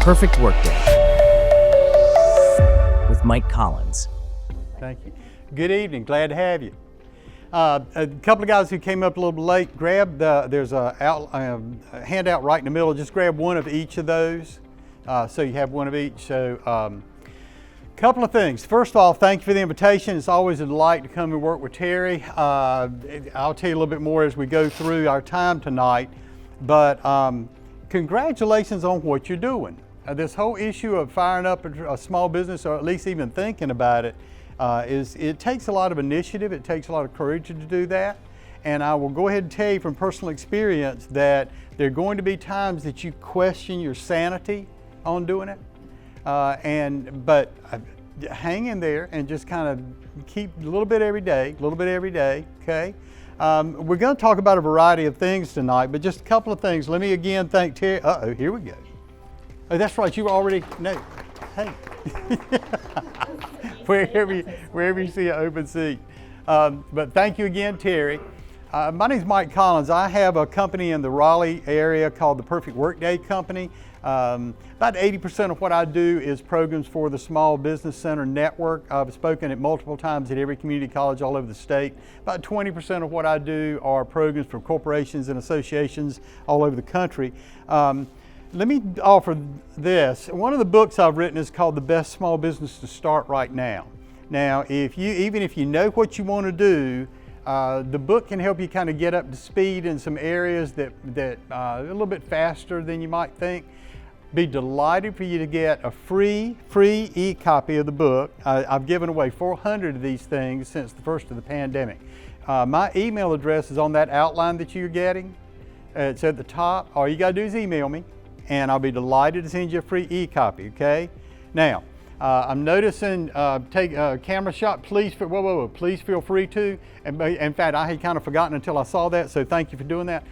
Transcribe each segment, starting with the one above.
Perfect Workday with Mike Collins. Thank you. Good evening. Glad to have you. A couple of guys who came up a little bit late, there's a handout right in the middle. Just grab one of each of those so you have one of each. So couple of things. First of all, thank you for the invitation. It's always a delight to come and work with Terry. I'll tell you a little bit more as we go through our time tonight, but congratulations on what you're doing. This whole issue of firing up a small business, or at least even thinking about it, it takes a lot of initiative. It takes a lot of courage to do that. And I will go ahead and tell you from personal experience that there are going to be times that you question your sanity on doing it. But hang in there and just kind of keep a little bit every day, okay? We're going to talk about a variety of things tonight, but just a couple of things. Let me again thank Terry. Uh-oh, here we go. Oh, that's right, you already know. Hey. wherever you see an open seat. But thank you again, Terry. My name is Mike Collins. I have a company in the Raleigh area called the Perfect Workday Company. About 80% of what I do is programs for the Small Business Center Network. I've spoken at multiple times at every community college all over the state. About 20% of what I do are programs for corporations and associations all over the country. Let me offer this. One of the books I've written is called The Best Small Business to Start Right Now. Now, even if you know what you want to do, the book can help you kind of get up to speed in some areas that a little bit faster than you might think. Be delighted for you to get a free e-copy of the book. I've given away 400 of these things since the first of the pandemic. My email address is on that outline that you're getting. It's at the top. All you got to do is email me, and I'll be delighted to send you a free e-copy, okay? Now, I'm noticing, take a camera shot, please feel free to. And in fact, I had kind of forgotten until I saw that, so thank you for doing that.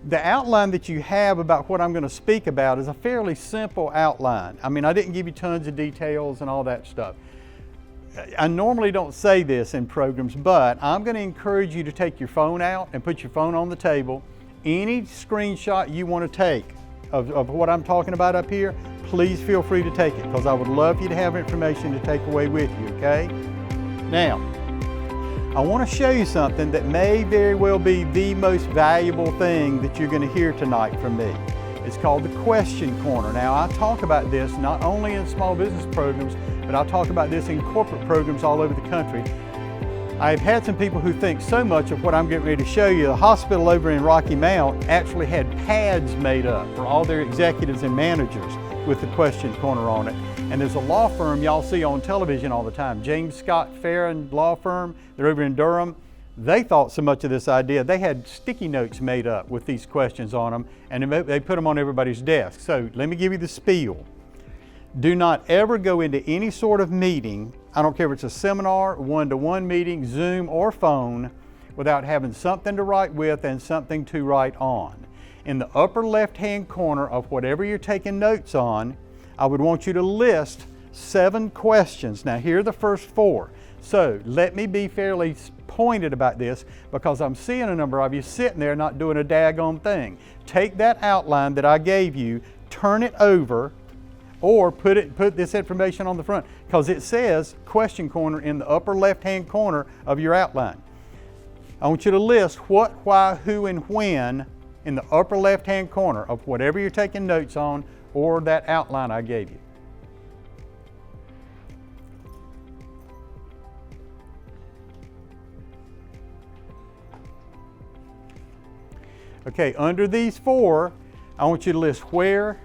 The outline that you have about what I'm going to speak about is a fairly simple outline. I mean, I didn't give you tons of details and all that stuff. I normally don't say this in programs, but I'm going to encourage you to take your phone out and put your phone on the table. Any screenshot you want to take of what I'm talking about up here, please feel free to take it, because I would love for you to have information to take away with you, okay? Now, I want to show you something that may very well be the most valuable thing that you're going to hear tonight from me. It's called the Question Corner. Now, I talk about this not only in small business programs, but I'll talk about this in corporate programs all over the country. I've had some people who think so much of what I'm getting ready to show you. The hospital over in Rocky Mount actually had pads made up for all their executives and managers with the Question Corner on it. And there's a law firm y'all see on television all the time, James Scott Farron Law Firm. They're over in Durham. They thought so much of this idea, they had sticky notes made up with these questions on them, and they put them on everybody's desk. So let me give you the spiel. Do not ever go into any sort of meeting, I don't care if it's a seminar, one-to-one meeting, Zoom, or phone, without having something to write with and something to write on. In the upper left-hand corner of whatever you're taking notes on, I would want you to list 7 questions. Now, here are the first 4. So let me be fairly pointed about this, because I'm seeing a number of you sitting there not doing a daggone thing. Take that outline that I gave you, turn it over, or put this information on the front, because it says Question Corner in the upper left-hand corner of your outline. I want you to list what, why, who, and when in the upper left-hand corner of whatever you're taking notes on or that outline I gave you. Okay, under these 4, I want you to list where,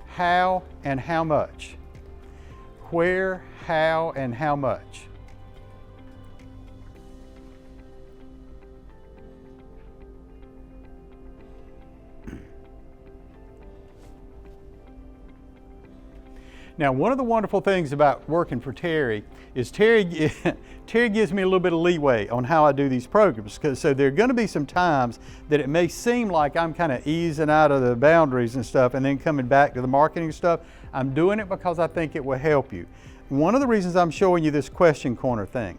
how, and how much. Where, how, and how much. Now, one of the wonderful things about working for Terry is Terry gives me a little bit of leeway on how I do these programs. So there are going to be some times that it may seem like I'm kind of easing out of the boundaries and stuff and then coming back to the marketing stuff. I'm doing it because I think it will help you. One of the reasons I'm showing you this Question Corner thing,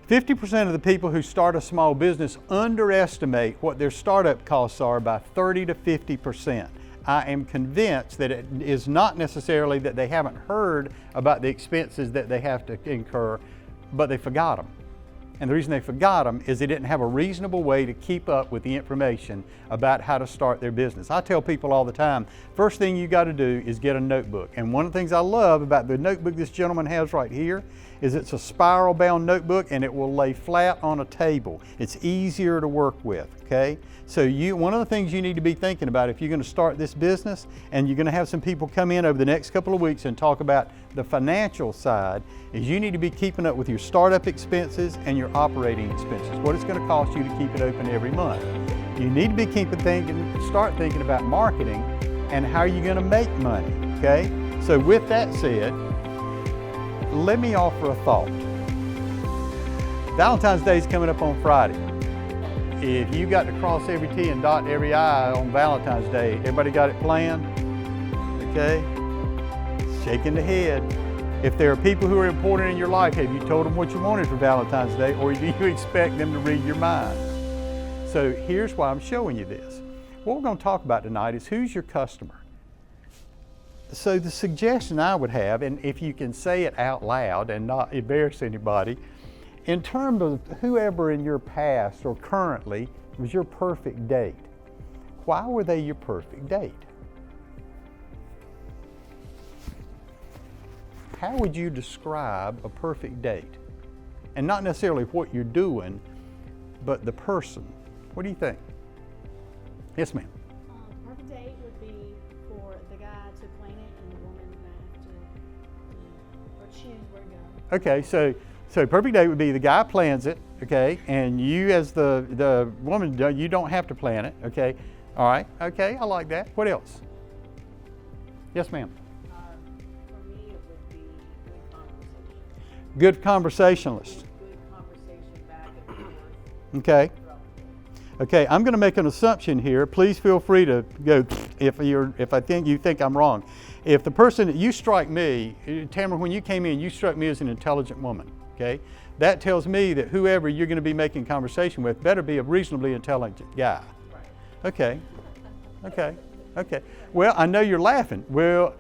50% of the people who start a small business underestimate what their startup costs are by 30 to 50%. I am convinced that it is not necessarily that they haven't heard about the expenses that they have to incur, but they forgot them. And the reason they forgot them is they didn't have a reasonable way to keep up with the information about how to start their business. I tell people all the time, first thing you got to do is get a notebook. And one of the things I love about the notebook this gentleman has right here is it's a spiral bound notebook and it will lay flat on a table. It's easier to work with, okay? So one of the things you need to be thinking about if you're going to start this business, and you're going to have some people come in over the next couple of weeks and talk about the financial side, is you need to be keeping up with your startup expenses and your operating expenses, what it's going to cost you to keep it open every month. You need to be start thinking about marketing and how you're going to make money, okay? So with that said, let me offer a thought. Valentine's Day is coming up on Friday. If you got to cross every T and dot every I on Valentine's Day, everybody got it planned? Okay? Shaking the head. If there are people who are important in your life, have you told them what you wanted for Valentine's Day, or do you expect them to read your mind? So here's why I'm showing you this. What we're going to talk about tonight is who's your customer. So the suggestion I would have, and if you can say it out loud and not embarrass anybody, in terms of whoever in your past or currently was your perfect date, why were they your perfect date? How would you describe a perfect date? And not necessarily what you're doing, but the person. What do you think? Yes, ma'am. Perfect date would be for the guy to plan it and the woman to have to choose where to go. Okay, so perfect date would be the guy plans it, okay, and you as the woman, you don't have to plan it, okay. All right, okay, I like that. What else? Yes, ma'am. For me, it would be good conversation. Good conversationalist. Good conversation back and forth. Okay. Okay, I'm going to make an assumption here. Please feel free to go if I think you think I'm wrong. If the person that you strike me, Tamara, when you came in, you struck me as an intelligent woman. Okay, that tells me that whoever you're going to be making conversation with better be a reasonably intelligent guy. Okay. Okay. Okay. Well, I know you're laughing. Well,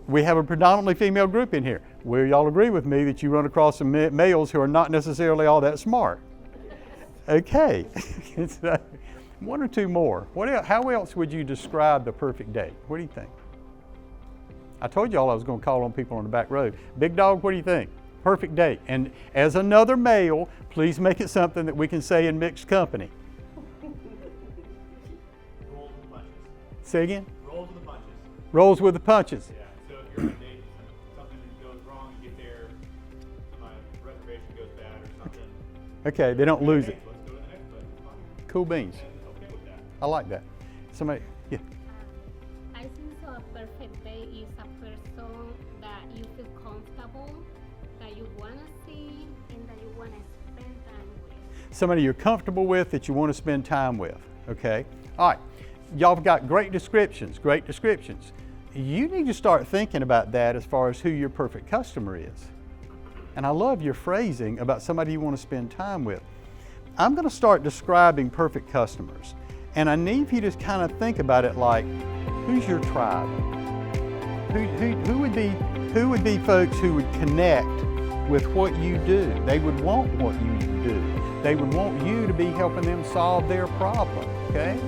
we have a predominantly female group in here. Will y'all agree with me that you run across some males who are not necessarily all that smart? Okay. One or two more. How else would you describe the perfect date? What do you think? I told y'all I was going to call on people on the back row. Big Dog, what do you think? Perfect date. And as another male, please make it something that we can say in mixed company. Rolls with the punches. Say again? Rolls with the punches. Rolls with the punches. Yeah, so if you're on a date, something goes wrong, you get there, my reservation goes bad or something. Okay, they don't lose it. Let's go to the next place. It's fine. Cool beans. And okay with that. I like that. Somebody, yeah. I think so a perfect date is a person that you feel comfortable, that you want to see, and that you want to spend time with. Somebody you're comfortable with that you want to spend time with, okay? All right, y'all have got great descriptions. You need to start thinking about that as far as who your perfect customer is. And I love your phrasing about somebody you want to spend time with. I'm going to start describing perfect customers. And I need you to kind of think about it like, who's your tribe? Who would be folks who would connect with what you do? They would want what you do. They would want you to be helping them solve their problem, okay?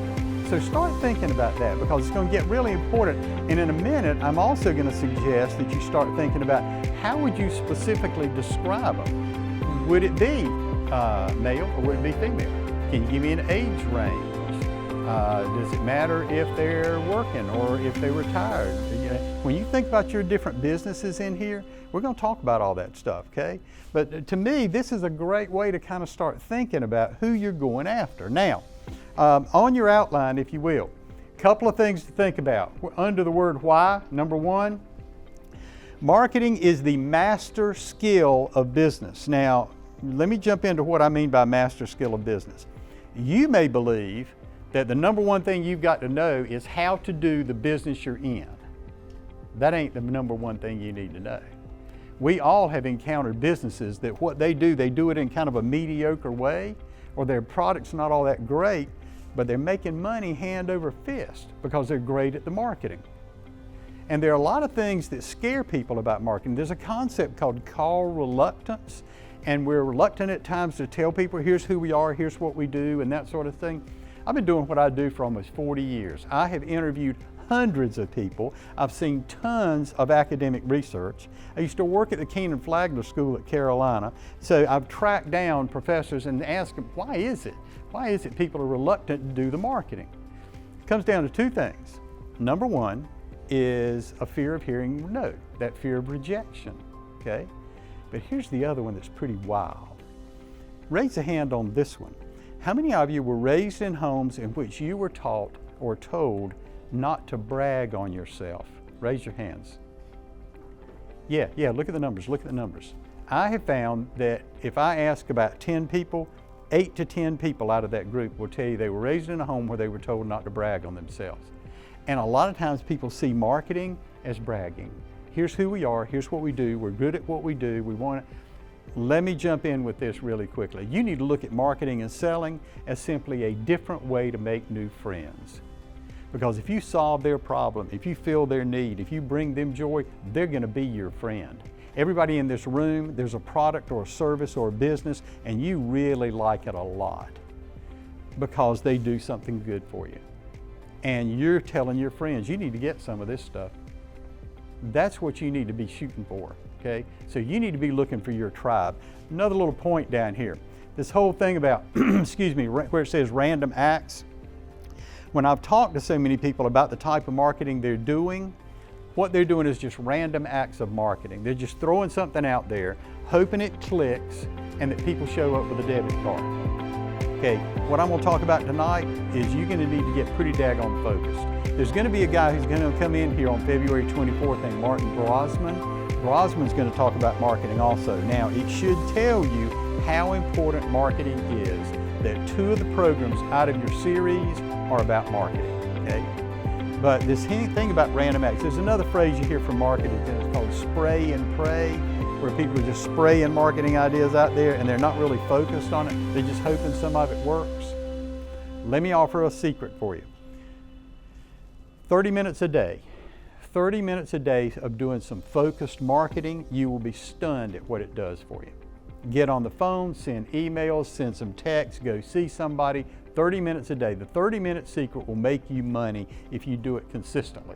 So start thinking about that, because it's going to get really important. And in a minute, I'm also going to suggest that you start thinking about how would you specifically describe them? Would it be male or would it be female? Can you give me an age range? Does it matter if they're working or if they're retired? You know, when you think about your different businesses in here, we're going to talk about all that stuff, okay? But to me, this is a great way to kind of start thinking about who you're going after. Now, on your outline, if you will, a couple of things to think about. Under the word why, number one, marketing is the master skill of business. Now, let me jump into what I mean by master skill of business. You may believe that the number one thing you've got to know is how to do the business you're in. That ain't the number one thing you need to know. We all have encountered businesses that what they do it in kind of a mediocre way, or their product's not all that great, but they're making money hand over fist because they're great at the marketing. And there are a lot of things that scare people about marketing. There's a concept called call reluctance, and we're reluctant at times to tell people, here's who we are, here's what we do, and that sort of thing. I've been doing what I do for almost 40 years. I have interviewed hundreds of people. I've seen tons of academic research. I used to work at the Keenan Flagler School at Carolina, so I've tracked down professors and asked them, why is it? Why is it people are reluctant to do the marketing? It comes down to two things. Number one is a fear of hearing no, that fear of rejection, okay? But here's the other one that's pretty wild. Raise a hand on this one. How many of you were raised in homes in which you were taught or told not to brag on yourself? Raise your hands. Yeah, look at the numbers, I have found that if I ask about 10 people, 8 to 10 people out of that group will tell you they were raised in a home where they were told not to brag on themselves. And a lot of times people see marketing as bragging. Here's who we are, here's what we do, we're good at what we do, we want to. Let me jump in with this really quickly. You need to look at marketing and selling as simply a different way to make new friends. Because if you solve their problem, if you fill their need, if you bring them joy, they're going to be your friend. Everybody in this room, there's a product or a service or a business, and you really like it a lot because they do something good for you. And you're telling your friends, you need to get some of this stuff. That's what you need to be shooting for, okay? So you need to be looking for your tribe. Another little point down here. This whole thing about, excuse me, where it says random acts. When I've talked to so many people about the type of marketing they're doing, what they're doing is just random acts of marketing. They're just throwing something out there, hoping it clicks, and that people show up with a debit card. Okay, what I'm going to talk about tonight is you're going to need to get pretty daggone focused. There's going to be a guy who's going to come in here on February 24th named Martin Brosman. Brosman's going to talk about marketing also. Now, it should tell you how important marketing is, that 2 of the programs out of your series are about marketing, okay? But this thing about random acts, there's another phrase you hear from marketing, and it's called spray and pray, where people are just spraying marketing ideas out there and they're not really focused on it. They're just hoping some of it works. Let me offer a secret for you. 30 minutes a day of doing some focused marketing, you will be stunned at what it does for you. Get on the phone, send emails, send some texts, go see somebody. 30 minutes a day. The 30-minute secret will make you money if you do it consistently.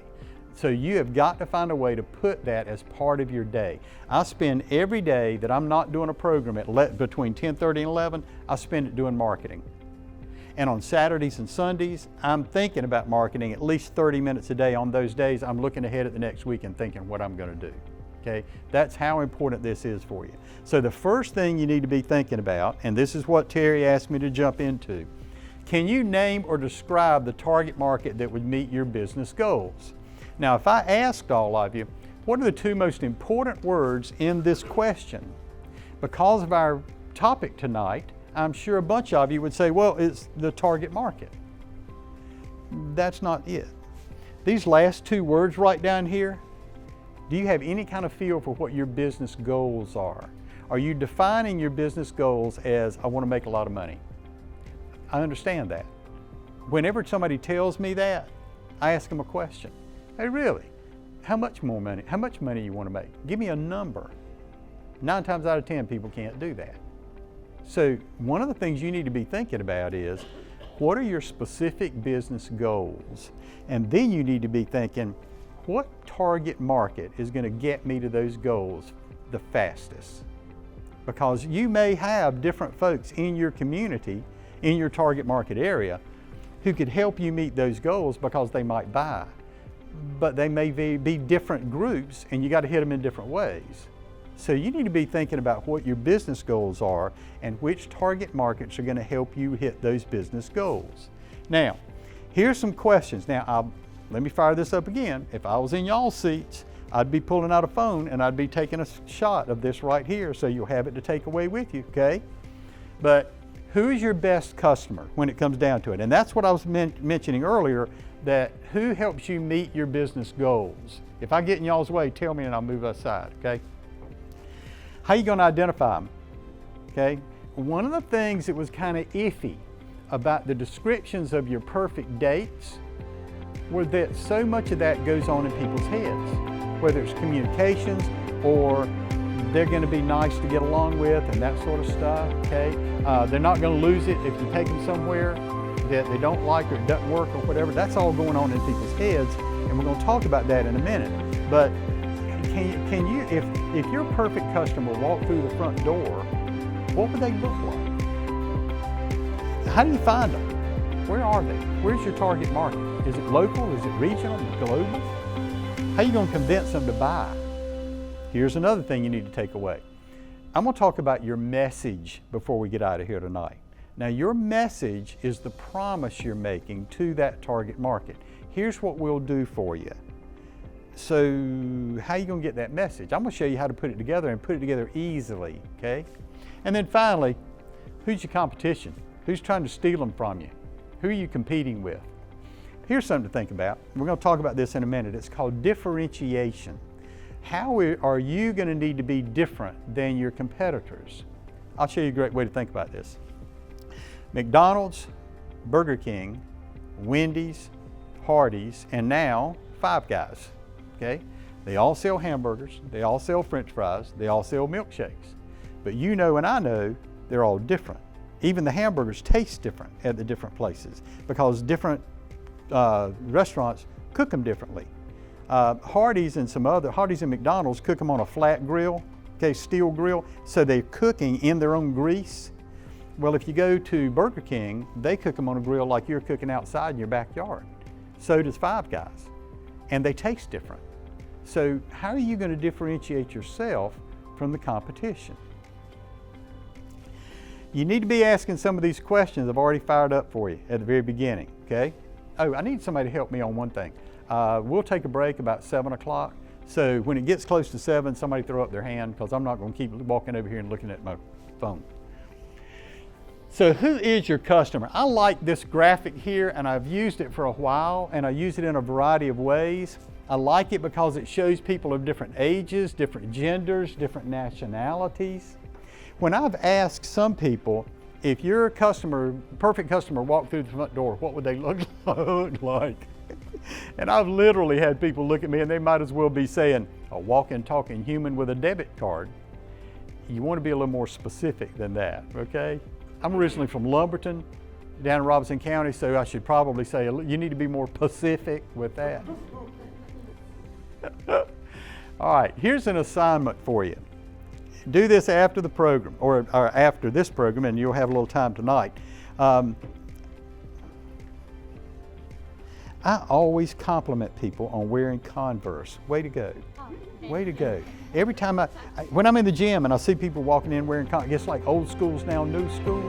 So you have got to find a way to put that as part of your day. I spend every day that I'm not doing a program at between 10:30 and 11, I spend it doing marketing. And on Saturdays and Sundays, I'm thinking about marketing at least 30 minutes a day. On those days, I'm looking ahead at the next week and thinking what I'm going to do. Okay, that's how important this is for you. So the first thing you need to be thinking about, and this is what Terry asked me to jump into, can you name or describe the target market that would meet your business goals? Now, if I asked all of you, what are the 2 most important words in this question? Because of our topic tonight, I'm sure a bunch of you would say, well, it's the target market. That's not it. These last 2 words right down here, do you have any kind of feel for what your business goals are? Are you defining your business goals as, I want to make a lot of money? I understand that. Whenever somebody tells me that, I ask them a question. Hey, really? How much more money? How much money you want to make? Give me a number. 9 times out of 10, people can't do that. So one of the things you need to be thinking about is, what are your specific business goals? And then you need to be thinking, what target market is going to get me to those goals the fastest? Because you may have different folks in your community, in your target market area, who could help you meet those goals because they might buy. But they may be different groups, and you got to hit them in different ways. So you need to be thinking about what your business goals are and which target markets are going to help you hit those business goals. Now, here's some questions. Now, let me fire this up again. If I was in y'all's seats, I'd be pulling out a phone and I'd be taking a shot of this right here so you'll have it to take away with you, okay? But who is your best customer when it comes down to it? And that's what I was mentioning earlier, that who helps you meet your business goals? If I get in y'all's way, tell me and I'll move aside, okay? How are you going to identify them? Okay? One of the things that was kind of iffy about the descriptions of your perfect dates, where that so much of that goes on in people's heads, whether it's communications or they're going to be nice to get along with and that sort of stuff, okay? They're not going to lose it if you take them somewhere that they don't like or it doesn't work or whatever. That's all going on in people's heads, and we're going to talk about that in a minute. But can you, if your perfect customer walked through the front door, what would they look like? How do you find them? Where are they? Where's your target market? Is it local? Is it regional? Global? How are you going to convince them to buy? Here's another thing you need to take away. I'm going to talk about your message before we get out of here tonight. Now, your message is the promise you're making to that target market. Here's what we'll do for you. So, how are you going to get that message? I'm going to show you how to put it together and put it together easily, okay? And then finally, who's your competition? Who's trying to steal them from you? Who are you competing with? Here's something to think about. We're going to talk about this in a minute. It's called differentiation. How are you going to need to be different than your competitors? I'll show you a great way to think about this. McDonald's, Burger King, Wendy's, Hardee's, and now Five Guys, okay? They all sell hamburgers, they all sell French fries, they all sell milkshakes. But you know and I know they're all different. Even the hamburgers taste different at the different places because different restaurants cook them differently. Hardee's and McDonald's cook them on a flat grill, okay, steel grill, so they're cooking in their own grease. Well, if you go to Burger King, they cook them on a grill like you're cooking outside in your backyard. So does Five Guys, and they taste different. So how are you going to differentiate yourself from the competition? You need to be asking some of these questions I've already fired up for you at the very beginning, okay? Oh, I need somebody to help me on one thing. We'll take a break about 7 o'clock. So when it gets close to 7, somebody throw up their hand because I'm not going to keep walking over here and looking at my phone. So who is your customer? I like this graphic here, and I've used it for a while, and I use it in a variety of ways. I like it because it shows people of different ages, different genders, different nationalities. When I've asked some people, if your perfect customer walked through the front door, what would they look like? And I've literally had people look at me and they might as well be saying, a walking, talking human with a debit card. You want to be a little more specific than that, okay? I'm originally from Lumberton, down in Robeson County, so I should probably say you need to be more specific with that. All right, here's an assignment for you. Do this after the program, or after this program, and you'll have a little time tonight. I always compliment people on wearing Converse. Way to go. Way to go. Every time when I'm in the gym and I see people walking in wearing Converse, it's like old school's now new school.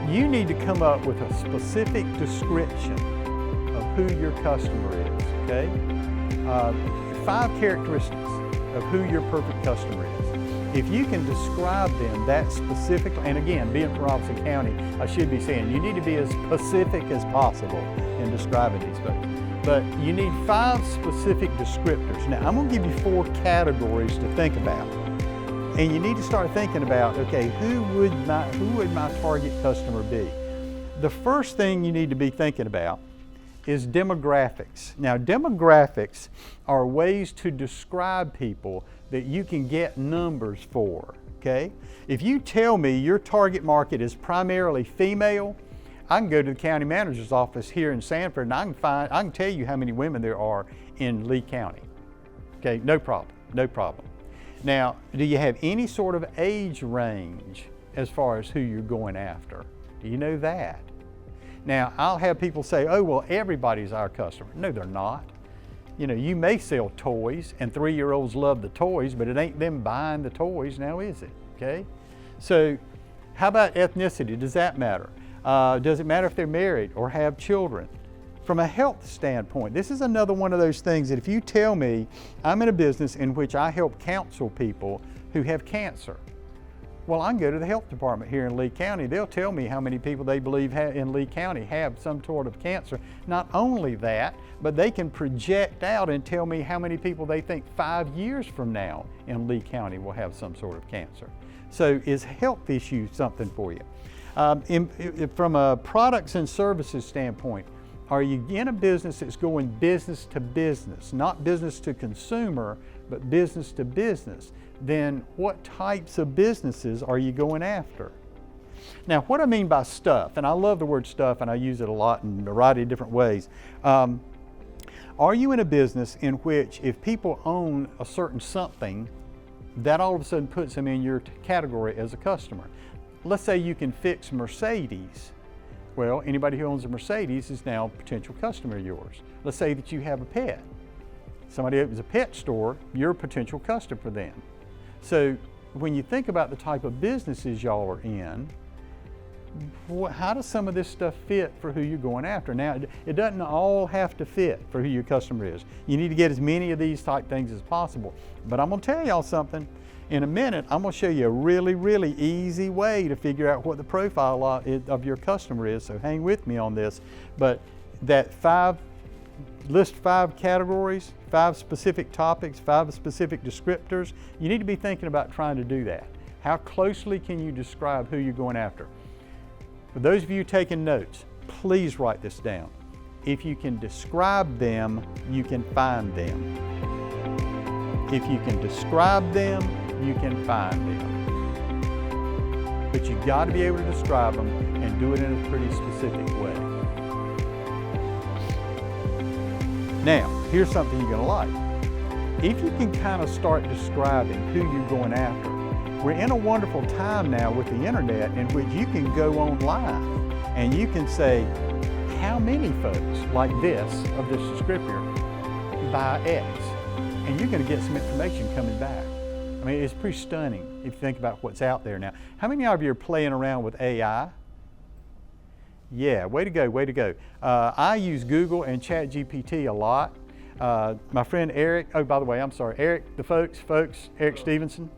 You need to come up with a specific description of who your customer is, okay? 5 characteristics of who your perfect customer is. If you can describe them that specifically, and again, being from Robeson County, I should be saying you need to be as specific as possible in describing these folks. But you need 5 specific descriptors. Now, I'm going to give you 4 categories to think about. And you need to start thinking about, okay, who would my target customer be? The first thing you need to be thinking about is demographics. Now, demographics are ways to describe people that you can get numbers for, okay? If you tell me your target market is primarily female, I can go to the county manager's office here in Sanford and I can tell you how many women there are in Lee County. Okay, no problem, no problem. Now, do you have any sort of age range as far as who you're going after? Do you know that? Now, I'll have people say, oh, well, everybody's our customer. No, they're not. You know, you may sell toys and 3-year-olds love the toys, but it ain't them buying the toys now, is it? Okay? So, how about ethnicity? Does that matter? Does it matter if they're married or have children? From a health standpoint, this is another one of those things that if you tell me I'm in a business in which I help counsel people who have cancer, well, I can go to the health department here in Lee County. They'll tell me how many people they believe in Lee County have some sort of cancer. Not only that, but they can project out and tell me how many people they think 5 years from now in Lee County will have some sort of cancer. So is health issue something for you? From a products and services standpoint, are you in a business that's going business to business, not business to consumer, but business to business? Then what types of businesses are you going after? Now, what I mean by stuff, and I love the word stuff and I use it a lot in a variety of different ways. Are you in a business in which if people own a certain something, that all of a sudden puts them in your category as a customer? Let's say you can fix Mercedes. Well, anybody who owns a Mercedes is now a potential customer of yours. Let's say that you have a pet. Somebody opens a pet store, you're a potential customer for them. So when you think about the type of businesses y'all are in, how does some of this stuff fit for who you're going after? Now, it doesn't all have to fit for who your customer is. You need to get as many of these type things as possible. But I'm gonna tell y'all something. In a minute, I'm gonna show you a really, really easy way to figure out what the profile of your customer is, so hang with me on this. But list 5 categories, 5 specific topics, 5 specific descriptors. You need to be thinking about trying to do that. How closely can you describe who you're going after? For those of you taking notes, please write this down. If you can describe them, you can find them. If you can describe them, you can find them. But you got to be able to describe them and do it in a pretty specific way. Now, here's something you're going to like. If you can kind of start describing who you're going after, we're in a wonderful time now with the internet in which you can go online and you can say, how many folks like this, of this descriptor, buy X? And you're going to get some information coming back. I mean, it's pretty stunning if you think about what's out there now. How many of you are playing around with AI? Yeah, way to go, way to go. I use Google and ChatGPT a lot. My friend Eric, oh, by the way, I'm sorry, Eric, Eric Stevenson.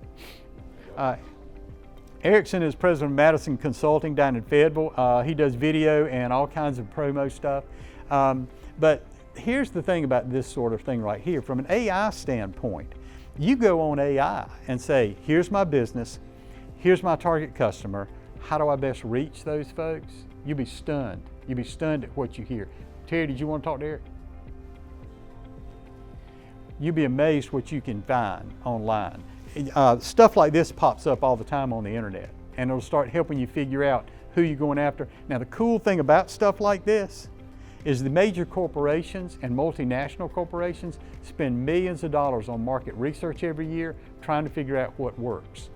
Erickson is president of Madison Consulting down in Fayetteville. He does video and all kinds of promo stuff. But here's the thing about this sort of thing right here. From an AI standpoint, you go on AI and say, here's my business, here's my target customer, how do I best reach those folks? You'll be stunned. You'll be stunned at what you hear. Terry, did you want to talk to Eric? You'll be amazed what you can find online. Stuff like this pops up all the time on the internet, and it'll start helping you figure out who you're going after. Now, the cool thing about stuff like this is the major corporations and multinational corporations spend millions of dollars on market research every year trying to figure out what works.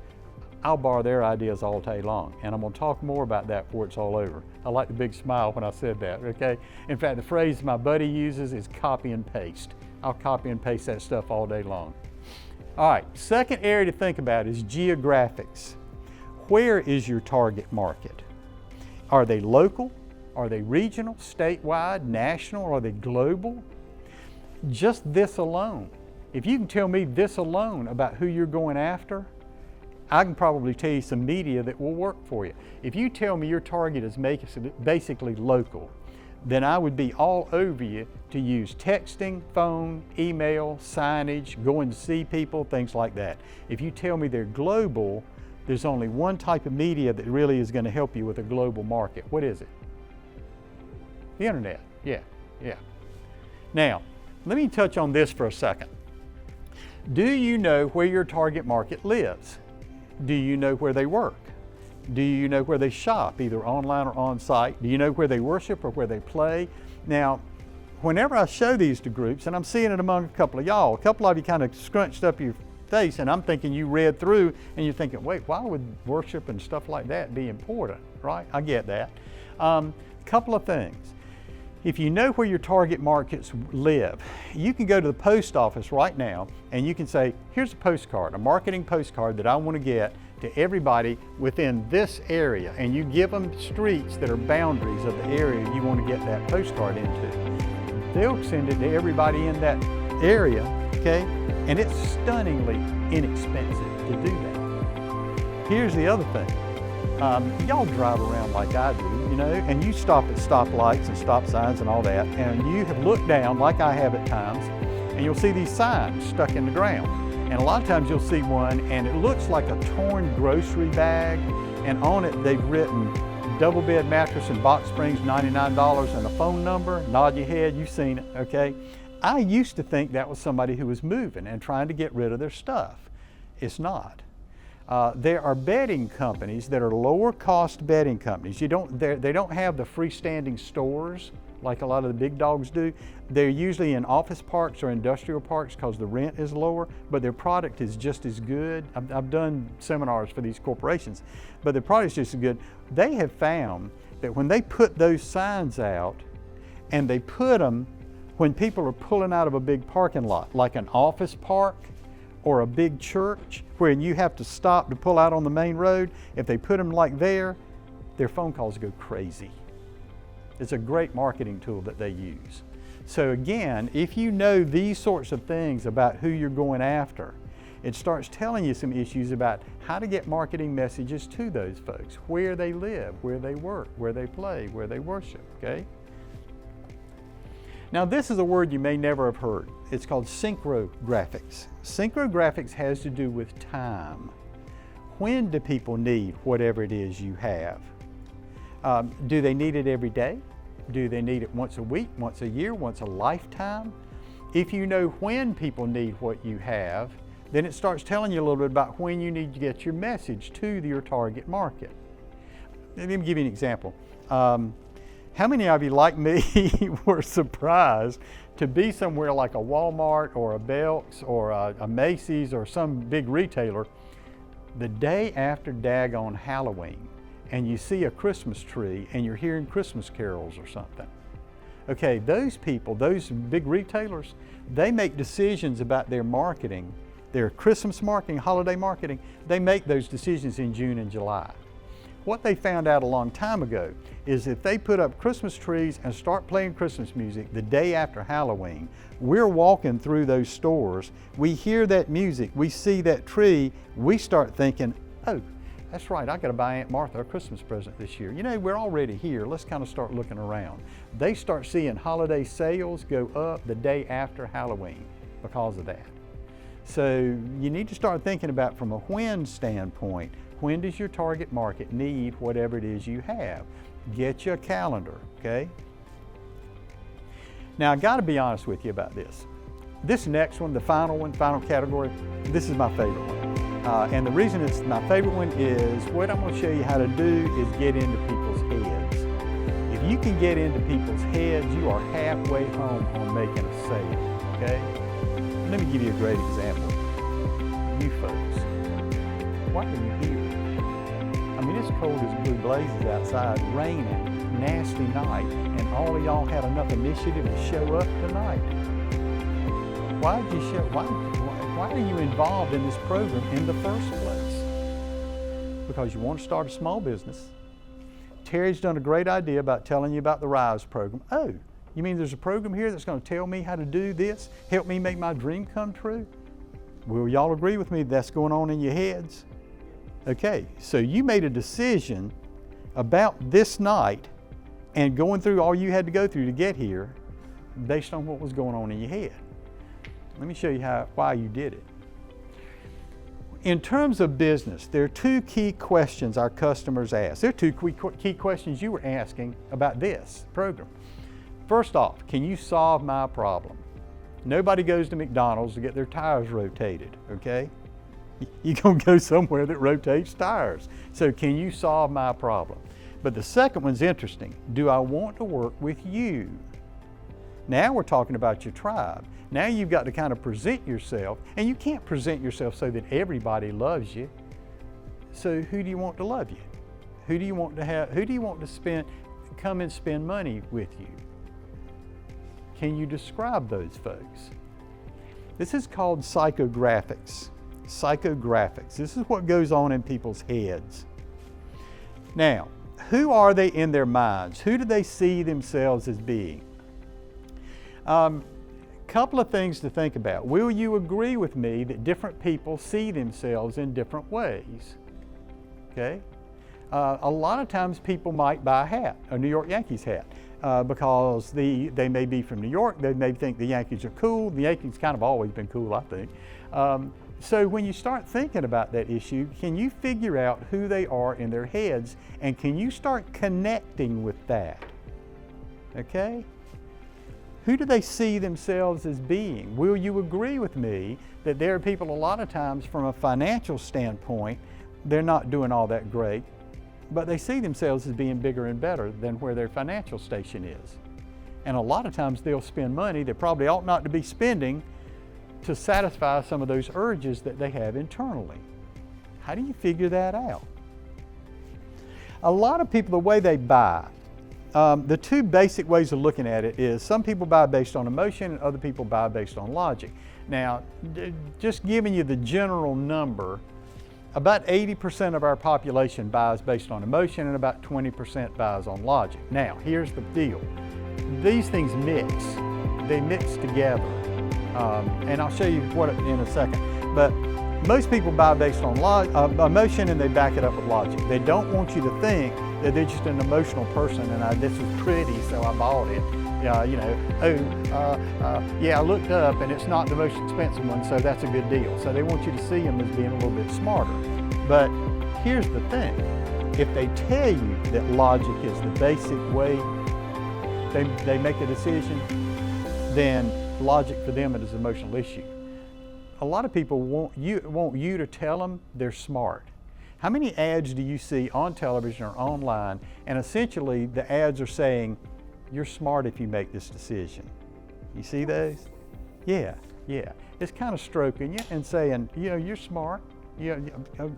I'll borrow their ideas all day long, and I'm going to talk more about that before it's all over. I like the big smile when I said that, okay? In fact, the phrase my buddy uses is copy and paste. I'll copy and paste that stuff all day long. All right, second area to think about is geographics. Where is your target market? Are they local? Are they regional, statewide, national? Or are they global? Just this alone. If you can tell me this alone about who you're going after, I can probably tell you some media that will work for you. If you tell me your target is basically local, then I would be all over you to use texting, phone, email, signage, going to see people, things like that. If you tell me they're global, there's only one type of media that really is going to help you with a global market. What is it? The internet. Yeah. Now, let me touch on this for a second. Do you know where your target market lives? Do you know where they work? Do you know where they shop, either online or on site? Do you know where they worship or where they play? Now, whenever I show these to groups, and I'm seeing it among a couple of y'all, a couple of you kind of scrunched up your face, and I'm thinking you read through and you're thinking, wait, why would worship and stuff like that be important, right? I get that. Couple of things. If you know where your target markets live, you can go to the post office right now and you can say, here's a postcard, a marketing postcard that I want to get to everybody within this area, and you give them streets that are boundaries of the area you want to get that postcard into. They'll send it to everybody in that area, okay? And it's stunningly inexpensive to do that. Here's the other thing. Y'all drive around like I do, you know, and you stop at stoplights and stop signs and all that, and you have looked down like I have at times, and you'll see these signs stuck in the ground. And a lot of times you'll see one and it looks like a torn grocery bag, and on it they've written double bed mattress and box springs, $99, and a phone number, nod your head, you've seen it, okay? I used to think that was somebody who was moving and trying to get rid of their stuff. It's not. There are bedding companies that are lower cost bedding companies. They don't have the freestanding stores like a lot of the big dogs do. They're usually in office parks or industrial parks because the rent is lower, but their product is just as good. I've done seminars for these corporations, but their product is just as good. They have found that when they put those signs out and they put them when people are pulling out of a big parking lot, like an office park or a big church where you have to stop to pull out on the main road, if they put them like there, their phone calls go crazy. It's a great marketing tool that they use. So again, if you know these sorts of things about who you're going after, it starts telling you some issues about how to get marketing messages to those folks, where they live, where they work, where they play, where they worship, okay? Now this is a word you may never have heard. It's called synchrographics. Synchrographics has to do with time. When do people need whatever it is you have? Do they need it every day? Do they need it once a week, once a year, once a lifetime? If you know when people need what you have, then it starts telling you a little bit about when you need to get your message to your target market. Let me give you an example. How many of you, like me, were surprised to be somewhere like a Walmart or a Belk's or a Macy's or some big retailer the day after daggone Halloween, and you see a Christmas tree and you're hearing Christmas carols or something? Okay, those people, those big retailers, they make decisions about their marketing, their Christmas marketing, holiday marketing. They make those decisions in June and July. What they found out a long time ago is if they put up Christmas trees and start playing Christmas music the day after Halloween, we're walking through those stores, we hear that music, we see that tree, we start thinking, oh, that's right, I gotta buy Aunt Martha a Christmas present this year. You know, we're already here, let's kind of start looking around. They start seeing holiday sales go up the day after Halloween because of that. So you need to start thinking about from a when standpoint, when does your target market need whatever it is you have? Get you a calendar, okay? Now I gotta be honest with you about this. This next one, the final one, final category, this is my favorite one. And the reason it's my favorite one is what I'm going to show you how to do is get into people's heads. If you can get into people's heads, you are halfway home on making a sale, okay? Let me give you a great example. You folks, why are you here? I mean, it's cold as blue blazes outside, raining, nasty night, and all of y'all had enough initiative to show up tonight. Why did you show? Why are you involved in this program in the first place? Because you want to start a small business. Terry's done a great idea about telling you about the RISE program. Oh, you mean there's a program here that's going to tell me how to do this, help me make my dream come true? Will y'all agree with me that's going on in your heads? Okay, so you made a decision about this night and going through all you had to go through to get here based on what was going on in your head. Let me show you why you did it. In terms of business, there are two key questions our customers ask. There are two key questions you were asking about this program. First off, can you solve my problem? Nobody goes to McDonald's to get their tires rotated, okay? You're gonna go somewhere that rotates tires. So can you solve my problem? But the second one's interesting. Do I want to work with you? Now we're talking about your tribe. Now you've got to kind of present yourself, and you can't present yourself so that everybody loves you. So who do you want to love you? Who do you want to have? Who do you want to come and spend money with you? Can you describe those folks? This is called psychographics. Psychographics. This is what goes on in people's heads. Now, who are they in their minds? Who do they see themselves as being? Couple of things to think about. Will you agree with me that different people see themselves in different ways? Okay? A lot of times people might buy a hat, a New York Yankees hat, because they may be from New York, they may think the Yankees are cool. The Yankees kind of always been cool, I think. So when you start thinking about that issue, can you figure out who they are in their heads, and can you start connecting with that? Okay? Who do they see themselves as being? Will you agree with me that there are people a lot of times from a financial standpoint, they're not doing all that great, but they see themselves as being bigger and better than where their financial station is. And a lot of times they'll spend money they probably ought not to be spending to satisfy some of those urges that they have internally. How do you figure that out? A lot of people, the way they buy, the two basic ways of looking at it is some people buy based on emotion and other people buy based on logic. Now, just giving you the general number, about 80% of our population buys based on emotion and about 20% buys on logic. Now, here's the deal. These things mix. They mix together. And I'll show you what in a second. But most people buy based on emotion and they back it up with logic. They don't want you to think that they're just an emotional person and this is pretty, so I bought it. Yeah, I looked up and it's not the most expensive one, so that's a good deal. So they want you to see them as being a little bit smarter. But here's the thing. If they tell you that logic is the basic way they make a decision, then logic for them is an emotional issue. A lot of people want you to tell them they're smart. How many ads do you see on television or online, and essentially the ads are saying, you're smart if you make this decision? You see those? Yeah. It's kind of stroking you and saying, you're smart.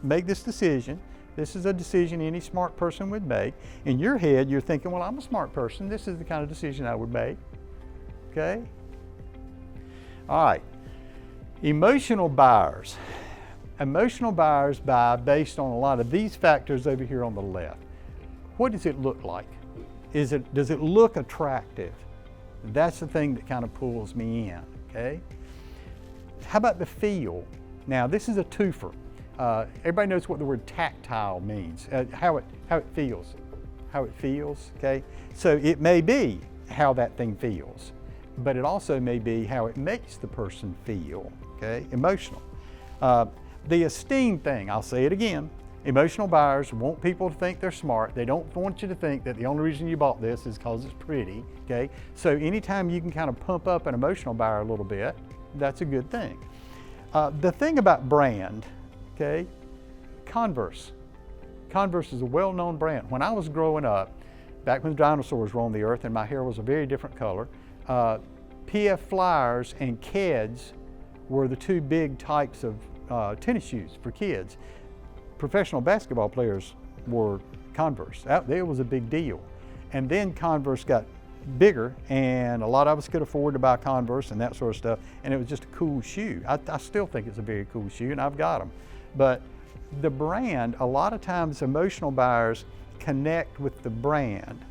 Make this decision. This is a decision any smart person would make. In your head, you're thinking, well, I'm a smart person. This is the kind of decision I would make. Okay? All right. Emotional buyers. Emotional buyers buy based on a lot of these factors over here on the left. What does it look like? Does it look attractive? That's the thing that kind of pulls me in, okay? How about the feel? Now, this is a twofer. Everybody knows what the word tactile means, how it feels. How it feels, okay? So it may be how that thing feels, but it also may be how it makes the person feel, okay? Emotional. The esteem thing, I'll say it again. Emotional buyers want people to think they're smart. They don't want you to think that the only reason you bought this is because it's pretty, okay? So anytime you can kind of pump up an emotional buyer a little bit, that's a good thing. The thing about brand, okay, Converse. Converse is a well-known brand. When I was growing up, back when the dinosaurs roamed the earth and my hair was a very different color, PF Flyers and Keds were the two big types of tennis shoes for kids. Professional basketball players wore Converse. That was a big deal. And then Converse got bigger and a lot of us could afford to buy Converse and that sort of stuff, and it was just a cool shoe. I still think it's a very cool shoe and I've got them. But the brand, a lot of times emotional buyers connect with the brand.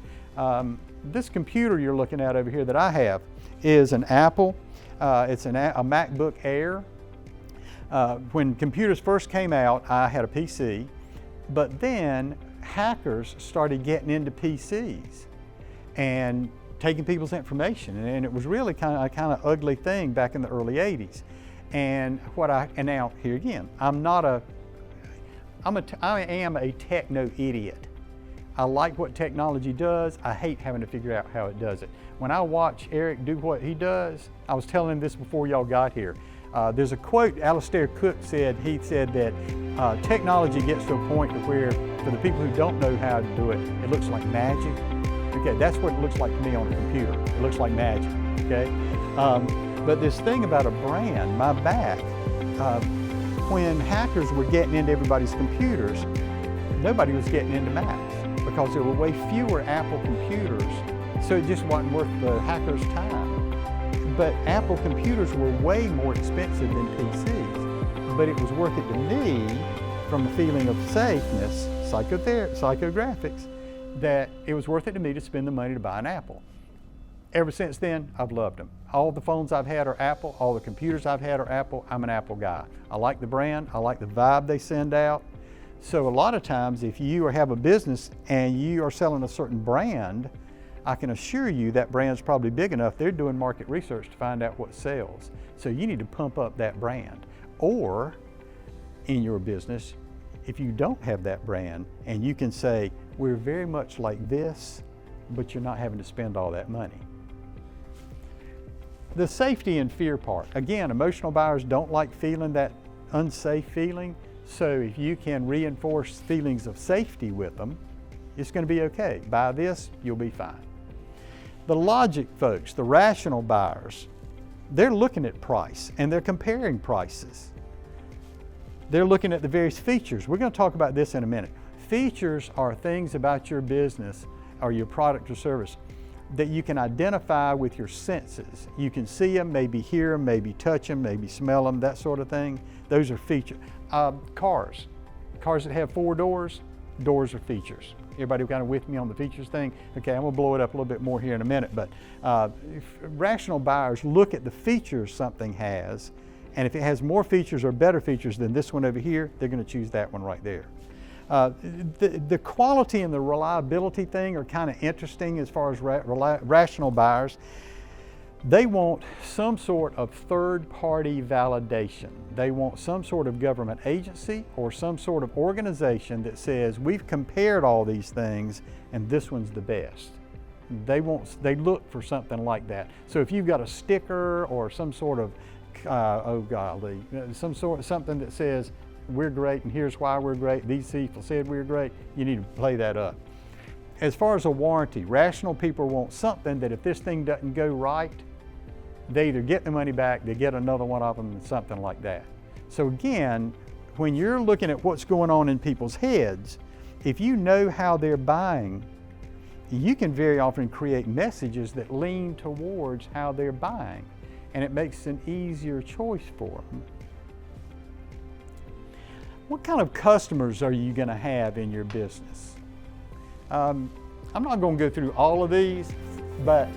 This computer you're looking at over here that I have is an Apple. It's a MacBook Air. When computers first came out, I had a PC, but then hackers started getting into PCs and taking people's information, and it was really kind of ugly thing back in the early 80s. And now here again, I am a techno idiot. I like what technology does. I hate having to figure out how it does it. When I watch Eric do what he does, I was telling him this before y'all got here. There's a quote Alistair Cook said. He said that technology gets to a point to where, for the people who don't know how to do it, it looks like magic. Okay, that's what it looks like to me on a computer. It looks like magic. Okay, but this thing about a brand, my back, when hackers were getting into everybody's computers, nobody was getting into Macs because there were way fewer Apple computers, so it just wasn't worth the hackers' time. But Apple computers were way more expensive than PCs. But it was worth it to me, from a feeling of safeness, psychographics, that it was worth it to me to spend the money to buy an Apple. Ever since then, I've loved them. All the phones I've had are Apple. All the computers I've had are Apple. I'm an Apple guy. I like the brand. I like the vibe they send out. So a lot of times, if you have a business and you are selling a certain brand, I can assure you that brand's probably big enough, they're doing market research to find out what sells. So you need to pump up that brand. Or in your business if you don't have that brand, and you can say, we're very much like this, but you're not having to spend all that money. The safety and fear part. Again, emotional buyers don't like feeling that unsafe feeling, so if you can reinforce feelings of safety with them, it's going to be okay. Buy this, you'll be fine. The logic folks, the rational buyers, they're looking at price and they're comparing prices. They're looking at the various features. We're going to talk about this in a minute. Features are things about your business or your product or service that you can identify with your senses. You can see them, maybe hear them, maybe touch them, maybe smell them, that sort of thing. Those are features. Cars that have 4 doors, doors are features. Everybody kind of with me on the features thing? Okay, I'm gonna blow it up a little bit more here in a minute, but rational buyers look at the features something has, and if it has more features or better features than this one over here, they're gonna choose that one right there. The quality and the reliability thing are kind of interesting as far as rational buyers. They want some sort of third-party validation. They want some sort of government agency or some sort of organization that says, we've compared all these things and this one's the best. They look for something like that. So if you've got a sticker or some sort of, something that says, we're great and here's why we're great, these people said we're great, you need to play that up. As far as a warranty, rational people want something that if this thing doesn't go right, they either get the money back, they get another one of them, something like that. So again, when you're looking at what's going on in people's heads, if you know how they're buying, you can very often create messages that lean towards how they're buying, and it makes an easier choice for them. What kind of customers are you going to have in your business? I'm not going to go through all of these, but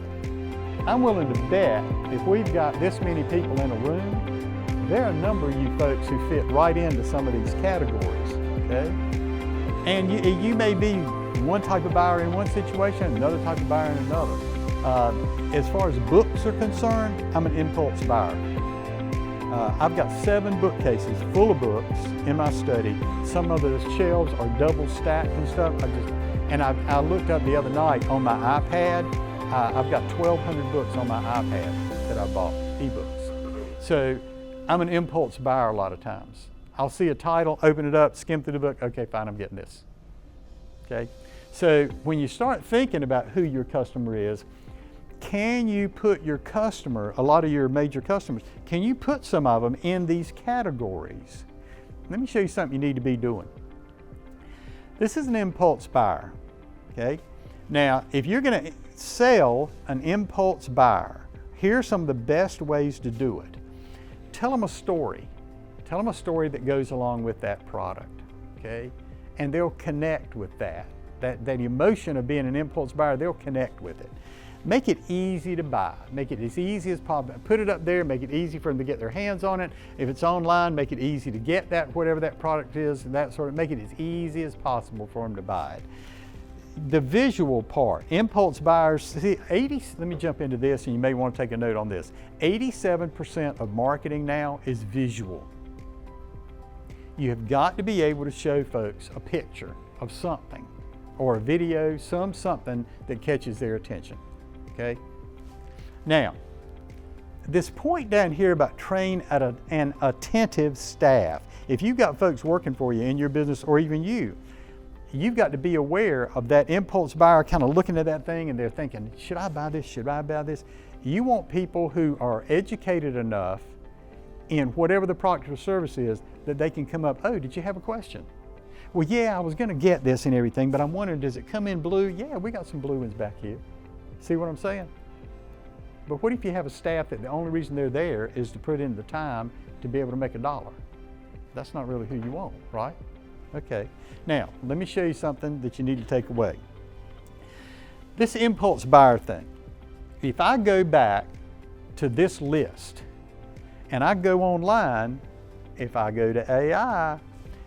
I'm willing to bet if we've got this many people in a room, there are a number of you folks who fit right into some of these categories, okay? And you may be one type of buyer in one situation, another type of buyer in another. As far as books are concerned, I'm an impulse buyer. I've got 7 bookcases full of books in my study. Some of the shelves are double stacked and stuff. I looked up the other night on my iPad. I've got 1,200 books on my iPad that I bought, ebooks. So I'm an impulse buyer a lot of times. I'll see a title, open it up, skim through the book, okay, fine, I'm getting this. Okay? So when you start thinking about who your customer is, can you put your customer, a lot of your major customers, can you put some of them in these categories? Let me show you something you need to be doing. This is an impulse buyer, okay? Now, if you're going to sell an impulse buyer, here are some of the best ways to do it. Tell them a story. Tell them a story that goes along with that product, okay? And they'll connect with that. That emotion of being an impulse buyer, they'll connect with it. Make it easy to buy. Make it as easy as possible. Put it up there, make it easy for them to get their hands on it. If it's online, make it easy to get that, whatever that product is, and that sort of, make it as easy as possible for them to buy it. The visual part, impulse buyers, see, let me jump into this and you may want to take a note on this. 87% of marketing now is visual. You have got to be able to show folks a picture of something or a video, something that catches their attention. Okay? Now, this point down here about train an attentive staff. If you've got folks working for you in your business or even you've got to be aware of that impulse buyer kind of looking at that thing and they're thinking, should I buy this? Should I buy this? You want people who are educated enough in whatever the product or service is that they can come up, oh, did you have a question? Well, yeah, I was going to get this and everything, but I'm wondering, does it come in blue? Yeah, we got some blue ones back here. See what I'm saying? But what if you have a staff that the only reason they're there is to put in the time to be able to make $1? That's not really who you want, right? Okay. Now, let me show you something that you need to take away. This impulse buyer thing. If I go back to this list and I go online, if I go to AI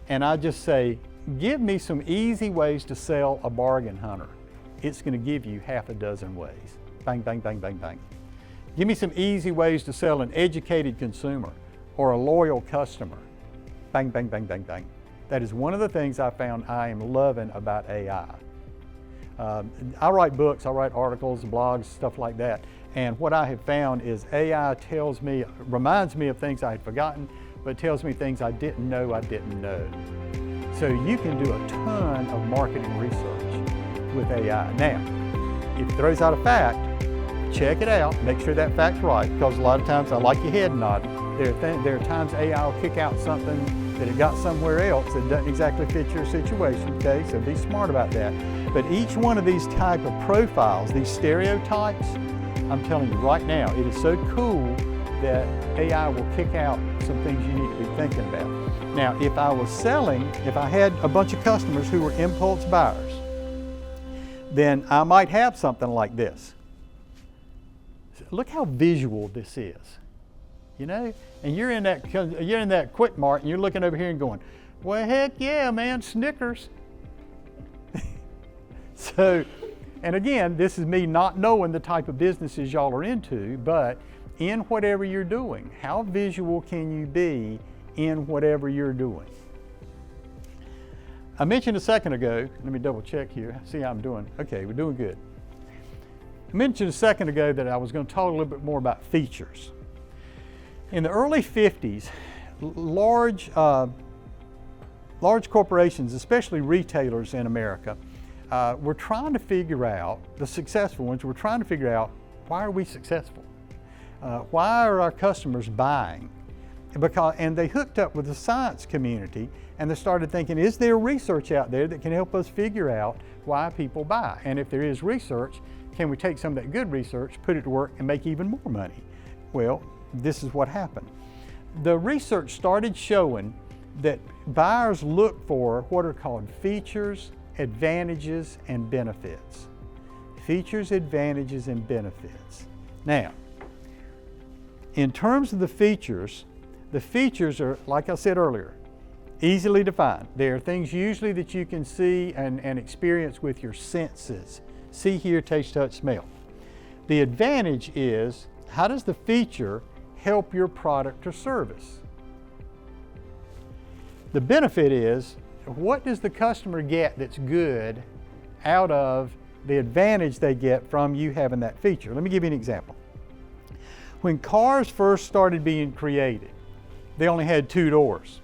and I just say, give me some easy ways to sell a bargain hunter, it's going to give you half a dozen ways. Bang, bang, bang, bang, bang. Give me some easy ways to sell an educated consumer or a loyal customer. Bang, bang, bang, bang, bang. That is one of the things I found I am loving about AI. I write books, I write articles, blogs, stuff like that. And what I have found is AI reminds me of things I had forgotten, but tells me things I didn't know I didn't know. So you can do a ton of marketing research with AI. Now, if it throws out a fact, check it out, make sure that fact's right, because a lot of times I like your head nodding. There are times AI will kick out something that it got somewhere else that doesn't exactly fit your situation, okay? So be smart about that. But each one of these type of profiles, these stereotypes, I'm telling you right now, it is so cool that AI will kick out some things you need to be thinking about. Now, if I had a bunch of customers who were impulse buyers, then I might have something like this. Look how visual this is, you know? And you're in that Quick Mart and you're looking over here and going, well, heck yeah, man, Snickers. So, and again, this is me not knowing the type of businesses y'all are into, but in whatever you're doing, how visual can you be in whatever you're doing? I mentioned a second ago, let me double check here, see how I'm doing. Okay, we're doing good. I mentioned a second ago that I was going to talk a little bit more about features. In the early 50s, large corporations, especially retailers in America, were trying to figure out, the successful ones were trying to figure out, why are we successful? Why are our customers buying? And they hooked up with the science community and they started thinking, is there research out there that can help us figure out why people buy? And if there is research, can we take some of that good research, put it to work, and make even more money? Well, this is what happened. The research started showing that buyers look for what are called features, advantages, and benefits. Features, advantages, and benefits. Now, in terms of the features are, like I said earlier, easily defined. They are things usually that you can see and experience with your senses. See, hear, taste, touch, smell. The advantage is, how does the feature help your product or service? The benefit is, what does the customer get that's good out of the advantage they get from you having that feature? Let me give you an example. When cars first started being created, they only had 2 doors.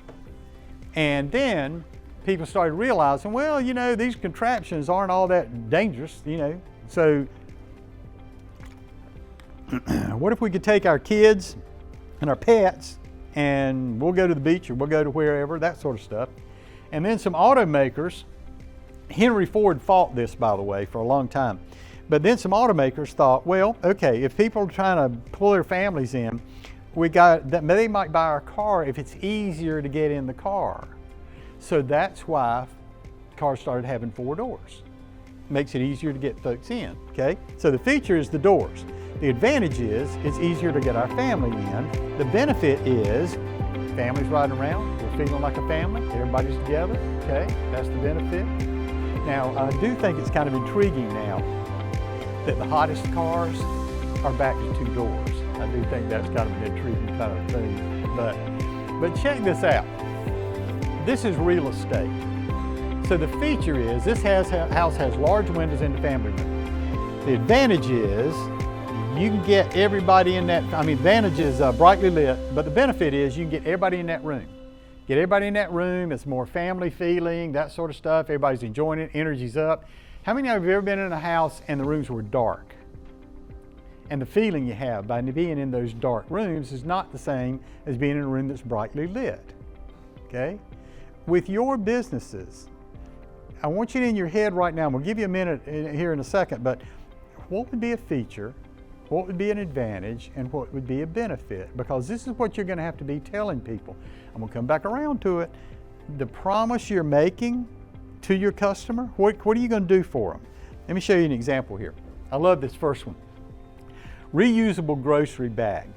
And then people started realizing, well, you know, these contraptions aren't all that dangerous, you know. So what if we could take our kids and our pets and we'll go to the beach or we'll go to wherever, that sort of stuff. And then some automakers, Henry Ford fought this, by the way, for a long time. But then some automakers thought, well, okay, if people are trying to pull their families in, they might buy our car if it's easier to get in the car. So that's why cars started having 4 doors. Makes it easier to get folks in, okay? So the feature is the doors. The advantage is it's easier to get our family in. The benefit is families riding around, we're feeling like a family, everybody's together, okay? That's the benefit. Now, I do think it's kind of intriguing now that the hottest cars are back to 2 doors. I do think that's kind of an intriguing kind of thing. But check this out. This is real estate. So the feature is this house has large windows in the family room. The advantage is you can get everybody in that, the advantage is brightly lit, but the benefit is you can get everybody in that room. Get everybody in that room, it's more family feeling, that sort of stuff. Everybody's enjoying it, energy's up. How many of you have ever been in a house and the rooms were dark? And the feeling you have by being in those dark rooms is not the same as being in a room that's brightly lit, okay? With your businesses, I want you in your head right now, and we'll give you a minute here in a second, but what would be a feature, what would be an advantage, and what would be a benefit? Because this is what you're gonna have to be telling people. I'm gonna come back around to it. The promise you're making to your customer, what are you gonna do for them? Let me show you an example here. I love this first one. Reusable grocery bag.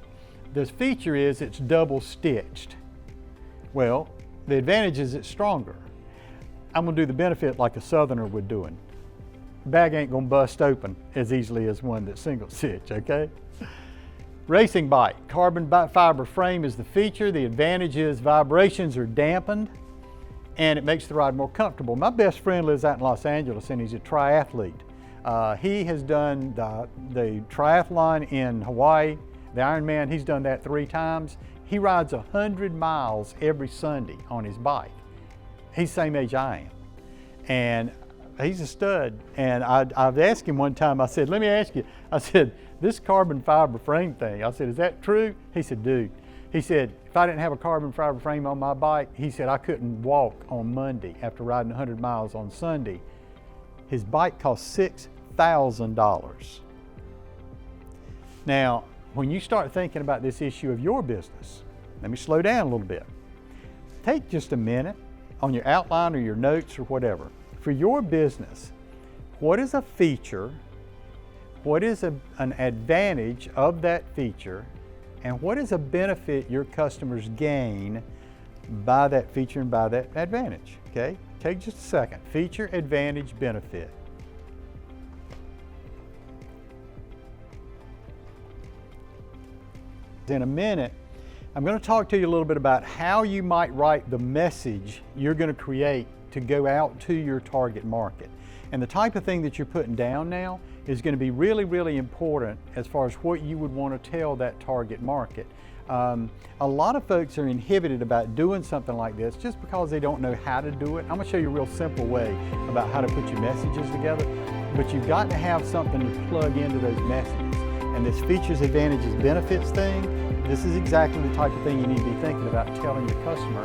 The feature is it's double stitched. Well, the advantage is it's stronger. I'm gonna do the benefit like a Southerner would doing. The bag ain't gonna bust open as easily as one that's single stitch, okay? Racing bike, carbon fiber frame is the feature. The advantage is vibrations are dampened and it makes the ride more comfortable. My best friend lives out in Los Angeles and he's a triathlete. He has done the triathlon in Hawaii, the Ironman. He's done that 3 times. He rides 100 miles every Sunday on his bike. He's the same age I am. And he's a stud. And I've asked him one time, I said, let me ask you, I said, this carbon fiber frame thing, I said, is that true? He said, dude. He said, if I didn't have a carbon fiber frame on my bike, he said, I couldn't walk on Monday after riding 100 miles on Sunday. His bike cost $6,000. Now, when you start thinking about this issue of your business, let me slow down a little bit. Take just a minute on your outline or your notes or whatever. For your business, what is a feature? What is an advantage of that feature? And what is a benefit your customers gain by that feature and by that advantage? Okay, take just a second. Feature, advantage, benefit. In a minute, I'm going to talk to you a little bit about how you might write the message you're going to create to go out to your target market. And the type of thing that you're putting down now is going to be really, really important as far as what you would want to tell that target market. A lot of folks are inhibited about doing something like this just because they don't know how to do it. I'm going to show you a real simple way about how to put your messages together, but you've got to have something to plug into those messages. And this features, advantages, benefits thing, this is exactly the type of thing you need to be thinking about telling your customer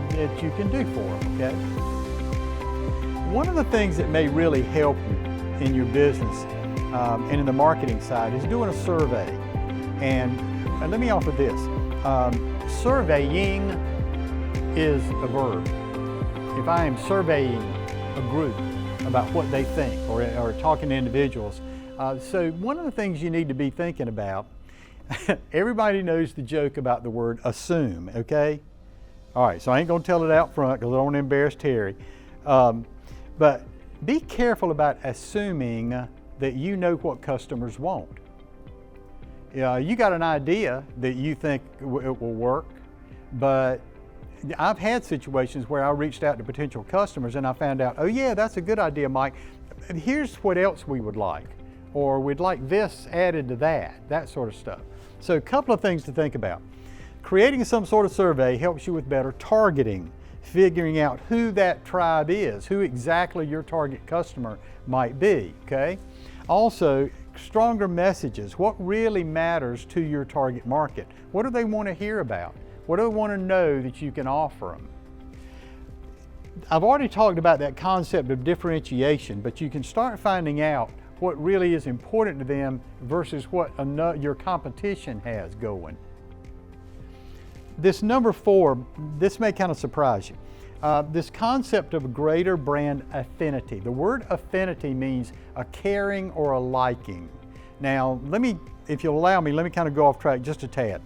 that you can do for them, okay? One of the things that may really help you in your business and in the marketing side is doing a survey. And let me offer this. Surveying is a verb. If I am surveying a group about what they think or talking to individuals, so one of the things you need to be thinking about, everybody knows the joke about the word assume, okay? All right, so I ain't gonna tell it out front because I don't want to embarrass Terry. But be careful about assuming that you know what customers want. You got an idea that you think it will work, but I've had situations where I reached out to potential customers and I found out, oh yeah, that's a good idea, Mike. Here's what else we would like, or we'd like this added to that sort of stuff. So a couple of things to think about. Creating some sort of survey helps you with better targeting, figuring out who that tribe is, who exactly your target customer might be, okay? Also, stronger messages. What really matters to your target market? What do they want to hear about? What do they want to know that you can offer them? I've already talked about that concept of differentiation, but you can start finding out what really is important to them versus what your competition has going. This number 4, this may kind of surprise you. This concept of greater brand affinity. The word affinity means a caring or a liking. Now, if you'll allow me, let me kind of go off track just a tad.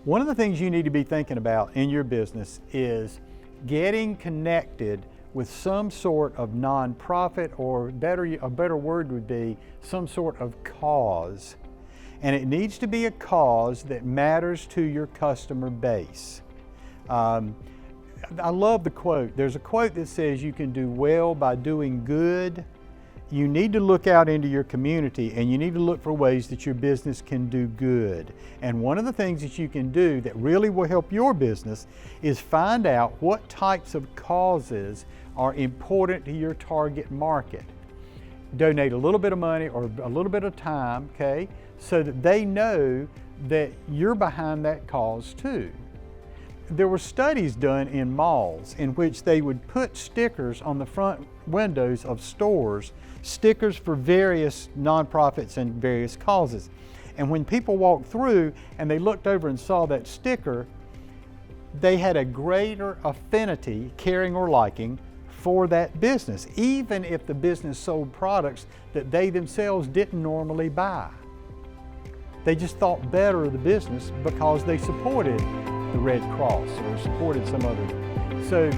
One of the things you need to be thinking about in your business is getting connected with some sort of nonprofit, or a better word would be some sort of cause. And it needs to be a cause that matters to your customer base. I love the quote. There's a quote that says you can do well by doing good. You need to look out into your community and you need to look for ways that your business can do good. And one of the things that you can do that really will help your business is find out what types of causes are important to your target market. Donate a little bit of money or a little bit of time, okay, so that they know that you're behind that cause too. There were studies done in malls in which they would put stickers on the front windows of stores, stickers for various nonprofits and various causes. And when people walked through and they looked over and saw that sticker, they had a greater affinity, caring or liking, for that business, even if the business sold products that they themselves didn't normally buy. They just thought better of the business because they supported the Red Cross or supported some other. So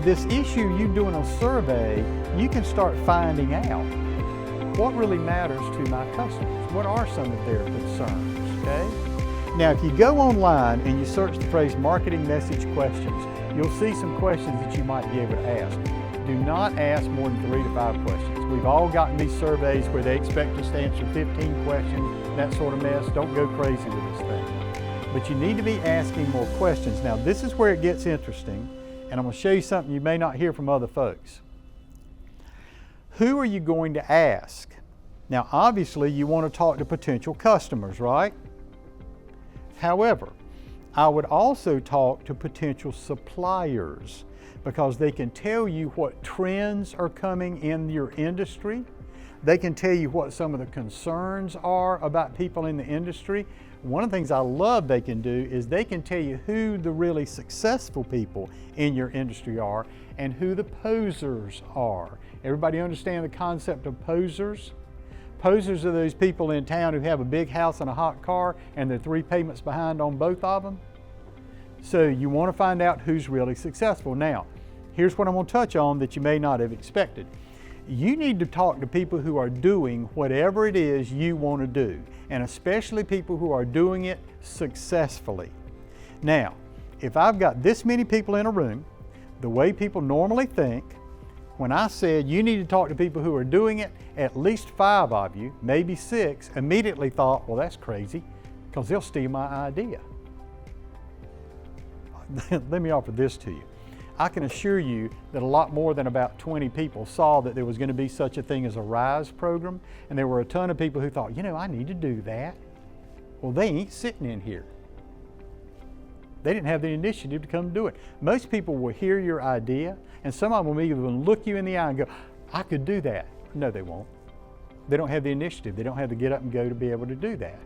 this issue, you doing a survey, you can start finding out what really matters to my customers. What are some of their concerns? okay? Now, if you go online and you search the phrase marketing message questions, you'll see some questions that you might be able to ask. Do not ask more than 3 to 5 questions. We've all gotten these surveys where they expect us to answer 15 questions, that sort of mess. Don't go crazy with this thing. But you need to be asking more questions. Now, this is where it gets interesting, and I'm going to show you something you may not hear from other folks. Who are you going to ask? Now, obviously, you want to talk to potential customers, right? However, I would also talk to potential suppliers because they can tell you what trends are coming in your industry. They can tell you what some of the concerns are about people in the industry. One of the things I love they can do is they can tell you who the really successful people in your industry are and who the posers are. Everybody understand the concept of posers? Posers are those people in town who have a big house and a hot car and they're 3 payments behind on both of them. So you want to find out who's really successful. Now, here's what I'm going to touch on that you may not have expected. You need to talk to people who are doing whatever it is you want to do, and especially people who are doing it successfully. Now, if I've got this many people in a room, the way people normally think, when I said you need to talk to people who are doing it, at least 5 of you, maybe 6, immediately thought, well, that's crazy, because they'll steal my idea. Let me offer this to you. I can assure you that a lot more than about 20 people saw that there was going to be such a thing as a RISE program, and there were a ton of people who thought, you know, I need to do that. Well, they ain't sitting in here. They didn't have the initiative to come do it. Most people will hear your idea, and some of them will even look you in the eye and go, I could do that. No, they won't. They don't have the initiative. They don't have the get up and go to be able to do that.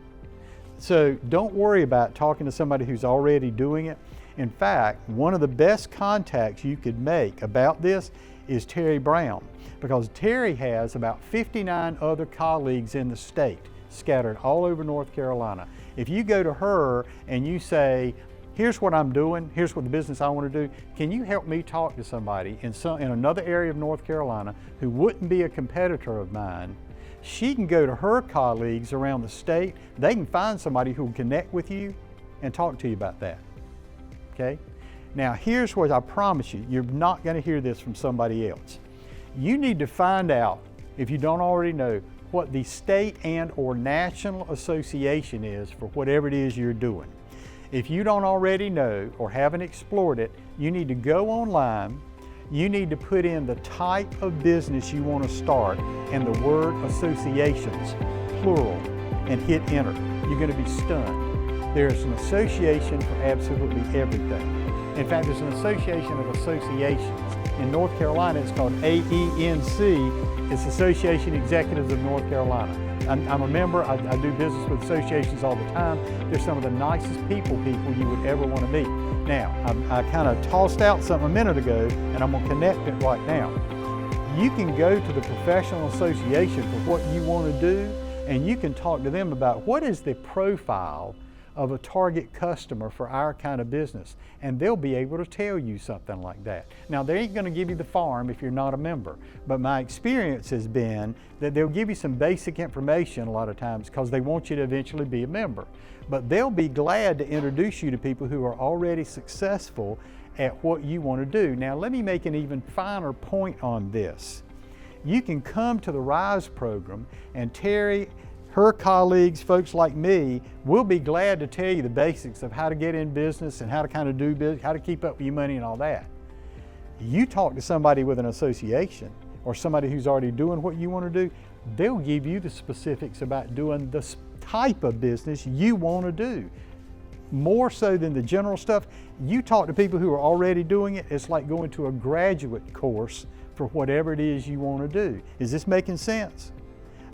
So don't worry about talking to somebody who's already doing it. In fact, one of the best contacts you could make about this is Terry Brown, because Terry has about 59 other colleagues in the state scattered all over North Carolina. If you go to her and you say, here's what I'm doing, here's what the business I want to do, can you help me talk to somebody in another area of North Carolina who wouldn't be a competitor of mine? She can go to her colleagues around the state. They can find somebody who will connect with you and talk to you about that. Okay? Now, here's what I promise you, you're not going to hear this from somebody else. You need to find out, if you don't already know, what the state and or national association is for whatever it is you're doing. If you don't already know or haven't explored it, you need to go online. You need to put in the type of business you want to start and the word associations, plural, and hit enter. You're going to be stunned. There's an association for absolutely everything. In fact, there's an association of associations. In North Carolina, it's called AENC. It's Association Executives of North Carolina. I'm a member. I do business with associations all the time. They're some of the nicest people you would ever want to meet. Now, I kind of tossed out something a minute ago, and I'm going to connect it right now. You can go to the professional association for what you want to do, and you can talk to them about what is the profile of a target customer for our kind of business, and they'll be able to tell you something like that. Now, they ain't going to give you the farm if you're not a member, but my experience has been that they'll give you some basic information a lot of times because they want you to eventually be a member. But they'll be glad to introduce you to people who are already successful at what you want to do. Now, let me make an even finer point on this. You can come to the RISE program, and Terry, her colleagues, folks like me, will be glad to tell you the basics of how to get in business and how to kind of do business, how to keep up with your money and all that. You talk to somebody with an association or somebody who's already doing what you want to do, they'll give you the specifics about doing the type of business you want to do. More so than the general stuff, you talk to people who are already doing it, it's like going to a graduate course for whatever it is you want to do. Is this making sense?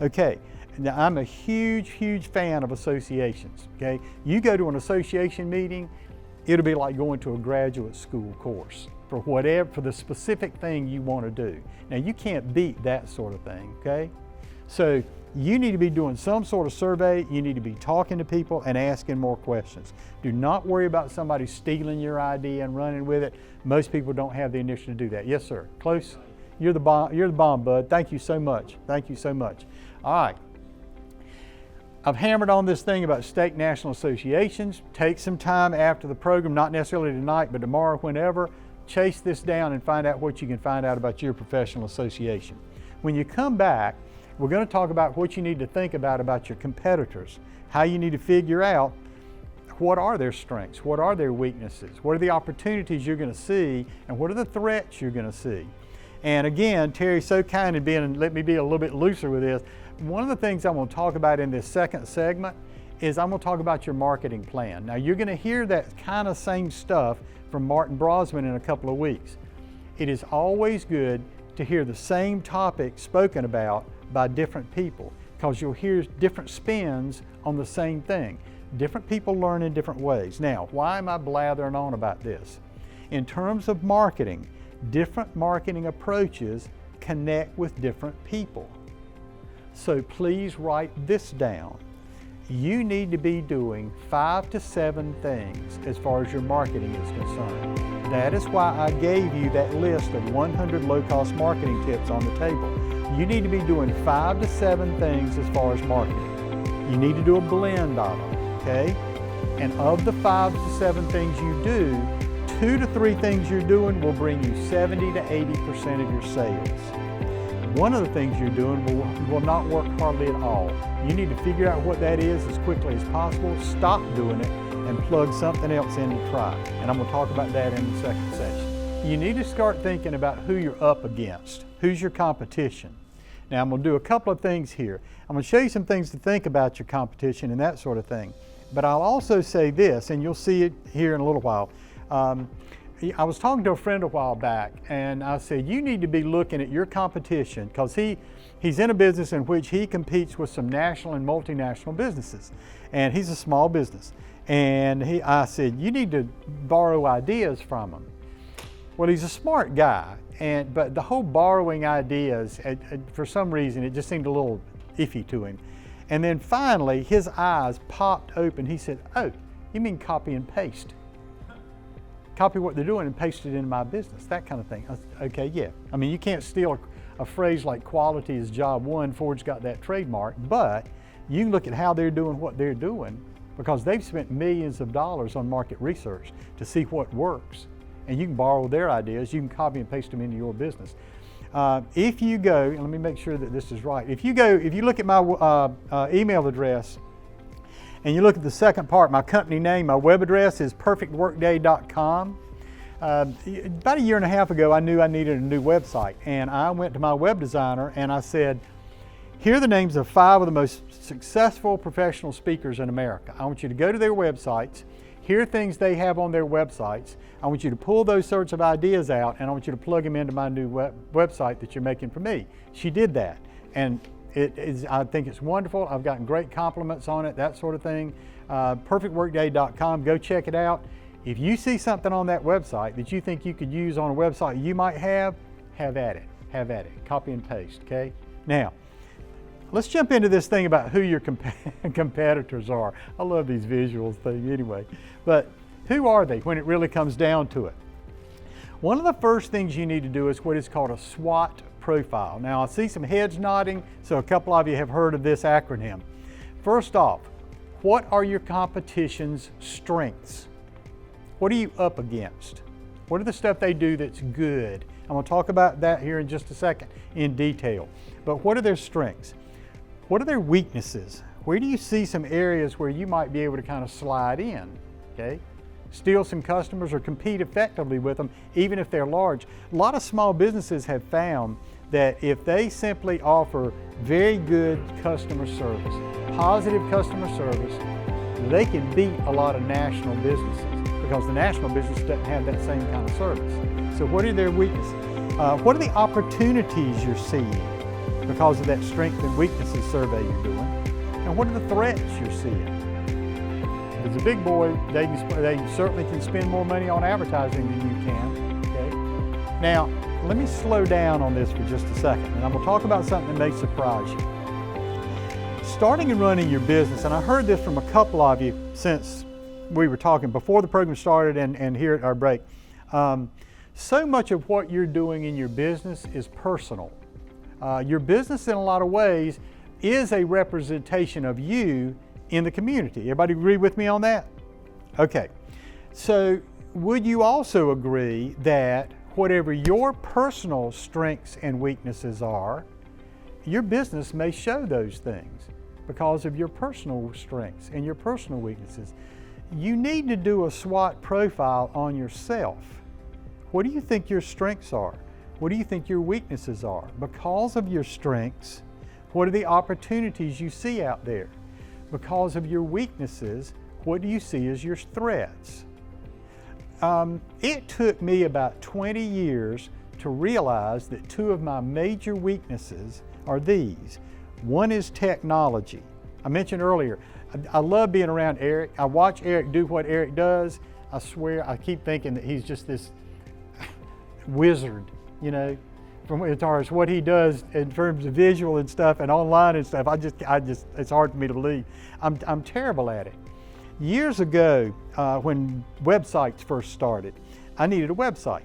Okay. Now, I'm a huge, huge fan of associations, okay? You go to an association meeting, it'll be like going to a graduate school course for the specific thing you want to do. Now, you can't beat that sort of thing, okay? So you need to be doing some sort of survey, you need to be talking to people and asking more questions. Do not worry about somebody stealing your idea and running with it. Most people don't have the initiative to do that. Yes, sir. Close. You're the bomb, bud. Thank you so much. Thank you so much. All right. I've hammered on this thing about state national associations. Take some time after the program, not necessarily tonight, but tomorrow, whenever, chase this down and find out what you can find out about your professional association. When you come back, we're going to talk about what you need to think about your competitors, how you need to figure out what are their strengths, what are their weaknesses, what are the opportunities you're going to see, and what are the threats you're going to see. And again, Terry's so kind in let me be a little bit looser with this. One of the things I'm going to talk about in this second segment is I'm going to talk about your marketing plan. Now, you're going to hear that kind of same stuff from Martin Brosman in a couple of weeks. It is always good to hear the same topic spoken about by different people, because you'll hear different spins on the same thing. Different people learn in different ways. Now, why am I blathering on about this? In terms of marketing, different marketing approaches connect with different people. So please write this down. You need to be doing 5 to 7 things as far as your marketing is concerned. That is why I gave you that list of 100 low-cost marketing tips on the table. You need to be doing 5 to 7 things as far as marketing. You need to do a blend of them, okay? And of the 5 to 7 things you do, 2 to 3 things you're doing will bring you 70 to 80% of your sales. One of the things you're doing will not work hardly at all. You need to figure out what that is as quickly as possible, stop doing it, and plug something else in to try. And I'm going to talk about that in the second section. You need to start thinking about who you're up against. Who's your competition? Now, I'm going to do a couple of things here. I'm going to show you some things to think about your competition and that sort of thing. But I'll also say this, and you'll see it here in a little while. I was talking to a friend a while back, and I said, you need to be looking at your competition, because he's in a business in which he competes with some national and multinational businesses, and he's a small business. And I said, you need to borrow ideas from him. Well, he's a smart guy, but the whole borrowing ideas, for some reason, it just seemed a little iffy to him. And then finally, his eyes popped open. He said, oh, you mean copy and paste? Copy what they're doing and paste it into my business, that kind of thing. I said, okay, yeah. I mean, you can't steal a phrase like quality is job one. Ford's got that trademark, but you can look at how they're doing what they're doing, because they've spent millions of dollars on market research to see what works. And you can borrow their ideas, you can copy and paste them into your business. If you go, and let me make sure that this is right. If you look at my email address, and you look at the second part, my company name, my web address is perfectworkday.com. About a year and a half ago, I knew I needed a new website, and I went to my web designer and I said, here are the names of 5 of the most successful professional speakers in America. I want you to go to their websites, hear things they have on their websites. I want you to pull those sorts of ideas out, and I want you to plug them into my new website that you're making for me. She did that, and I think it's wonderful. I've gotten great compliments on it, that sort of thing. Perfectworkday.com, go check it out. If you see something on that website that you think you could use on a website you might have at it. Have at it. Copy and paste, okay? Now, let's jump into this thing about who your competitors are. I love these visuals thing anyway. But who are they when it really comes down to it? One of the first things you need to do is what is called a SWOT profile. Now, I see some heads nodding, so a couple of you have heard of this acronym. First off, what are your competition's strengths? What are you up against? What are the stuff they do that's good? I'm going to talk about that here in just a second in detail. But what are their strengths? What are their weaknesses? Where do you see some areas where you might be able to kind of slide in, okay? Steal some customers or compete effectively with them, even if they're large. A lot of small businesses have found that if they simply offer very good customer service, positive customer service, they can beat a lot of national businesses, because the national business doesn't have that same kind of service. So what are their weaknesses? What are the opportunities you're seeing because of that strength and weaknesses survey you're doing? And what are the threats you're seeing? As a big boy, they certainly can spend more money on advertising than you can, okay? Now, let me slow down on this for just a second, and I'm going to talk about something that may surprise you. Starting and running your business, and I heard this from a couple of you since we were talking before the program started and here at our break. So much of what you're doing in your business is personal. Your business, in a lot of ways, is a representation of you in the community. Everybody agree with me on that? Okay. So would you also agree that whatever your personal strengths and weaknesses are, your business may show those things because of your personal strengths and your personal weaknesses? You need to do a SWOT profile on yourself. What do you think your strengths are? What do you think your weaknesses are? Because of your strengths, what are the opportunities you see out there? Because of your weaknesses, what do you see as your threats? It took me about 20 years to realize that two of my major weaknesses are these. One is technology. I mentioned earlier, I love being around Eric. I watch Eric do what Eric does. I swear, I keep thinking that he's just this wizard, you know, from as far as what he does in terms of visual and stuff and online and stuff. I just, it's hard for me to believe. I'm terrible at it. Years ago, when websites first started, I needed a website.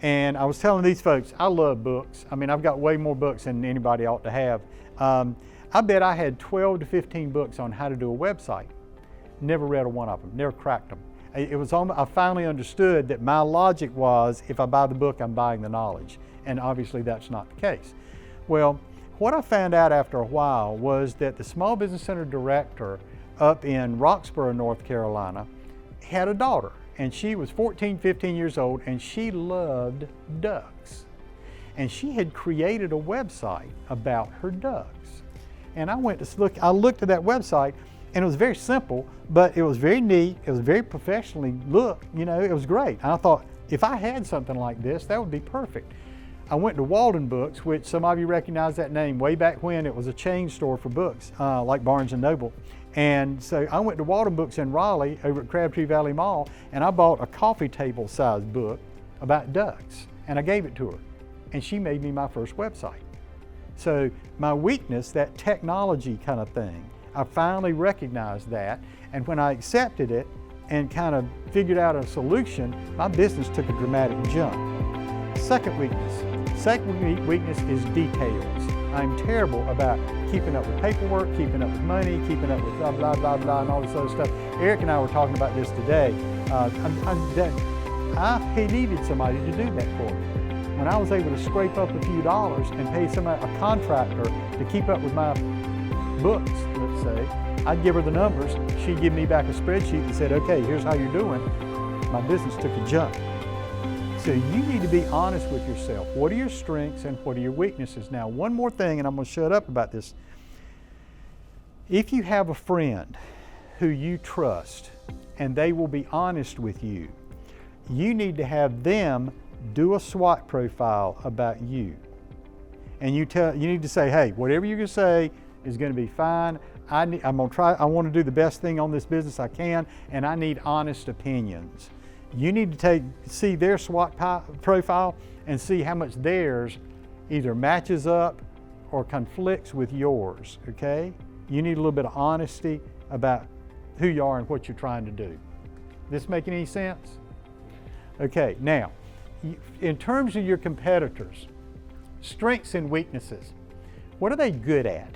And I was telling these folks, I love books. I mean, I've got way more books than anybody ought to have. I bet I had 12 to 15 books on how to do a website. Never read one of them, never cracked them. I finally understood that my logic was, if I buy the book, I'm buying the knowledge. And obviously that's not the case. Well, what I found out after a while was that the Small Business Center director up in Roxborough, North Carolina, had a daughter. And she was 14, 15 years old, and she loved ducks. And she had created a website about her ducks. And I went to look, I looked at that website, and it was very simple, but it was very neat. It was very professionally looked, you know, it was great. And I thought, if I had something like this, that would be perfect. I went to Walden Books, which some of you recognize that name. Way back when, it was a chain store for books, like Barnes & Noble. And so I went to Walden Books in Raleigh over at Crabtree Valley Mall, and I bought a coffee table sized book about ducks, and I gave it to her. And she made me my first website. So my weakness, that technology kind of thing, I finally recognized that, and when I accepted it and kind of figured out a solution, my business took a dramatic jump. Second weakness is details. I'm terrible about keeping up with paperwork, keeping up with money, keeping up with blah, blah, blah, blah, and all this other stuff. Eric and I were talking about this today. I needed somebody to do that for me. When I was able to scrape up a few dollars and pay a contractor to keep up with my books, let's say, I'd give her the numbers, she'd give me back a spreadsheet and said, okay, here's how you're doing. My business took a jump. So you need to be honest with yourself. What are your strengths and what are your weaknesses? Now, one more thing, and I'm going to shut up about this. If you have a friend who you trust and they will be honest with you, you need to have them do a SWOT profile about you. And you need to say, hey, whatever you're going to say is going to be fine. I want to do the best thing on this business I can, and I need honest opinions. You need to see their SWOT profile and see how much theirs either matches up or conflicts with yours, okay? You need a little bit of honesty about who you are and what you're trying to do. This making any sense? Okay, now, in terms of your competitors, strengths and weaknesses, what are they good at?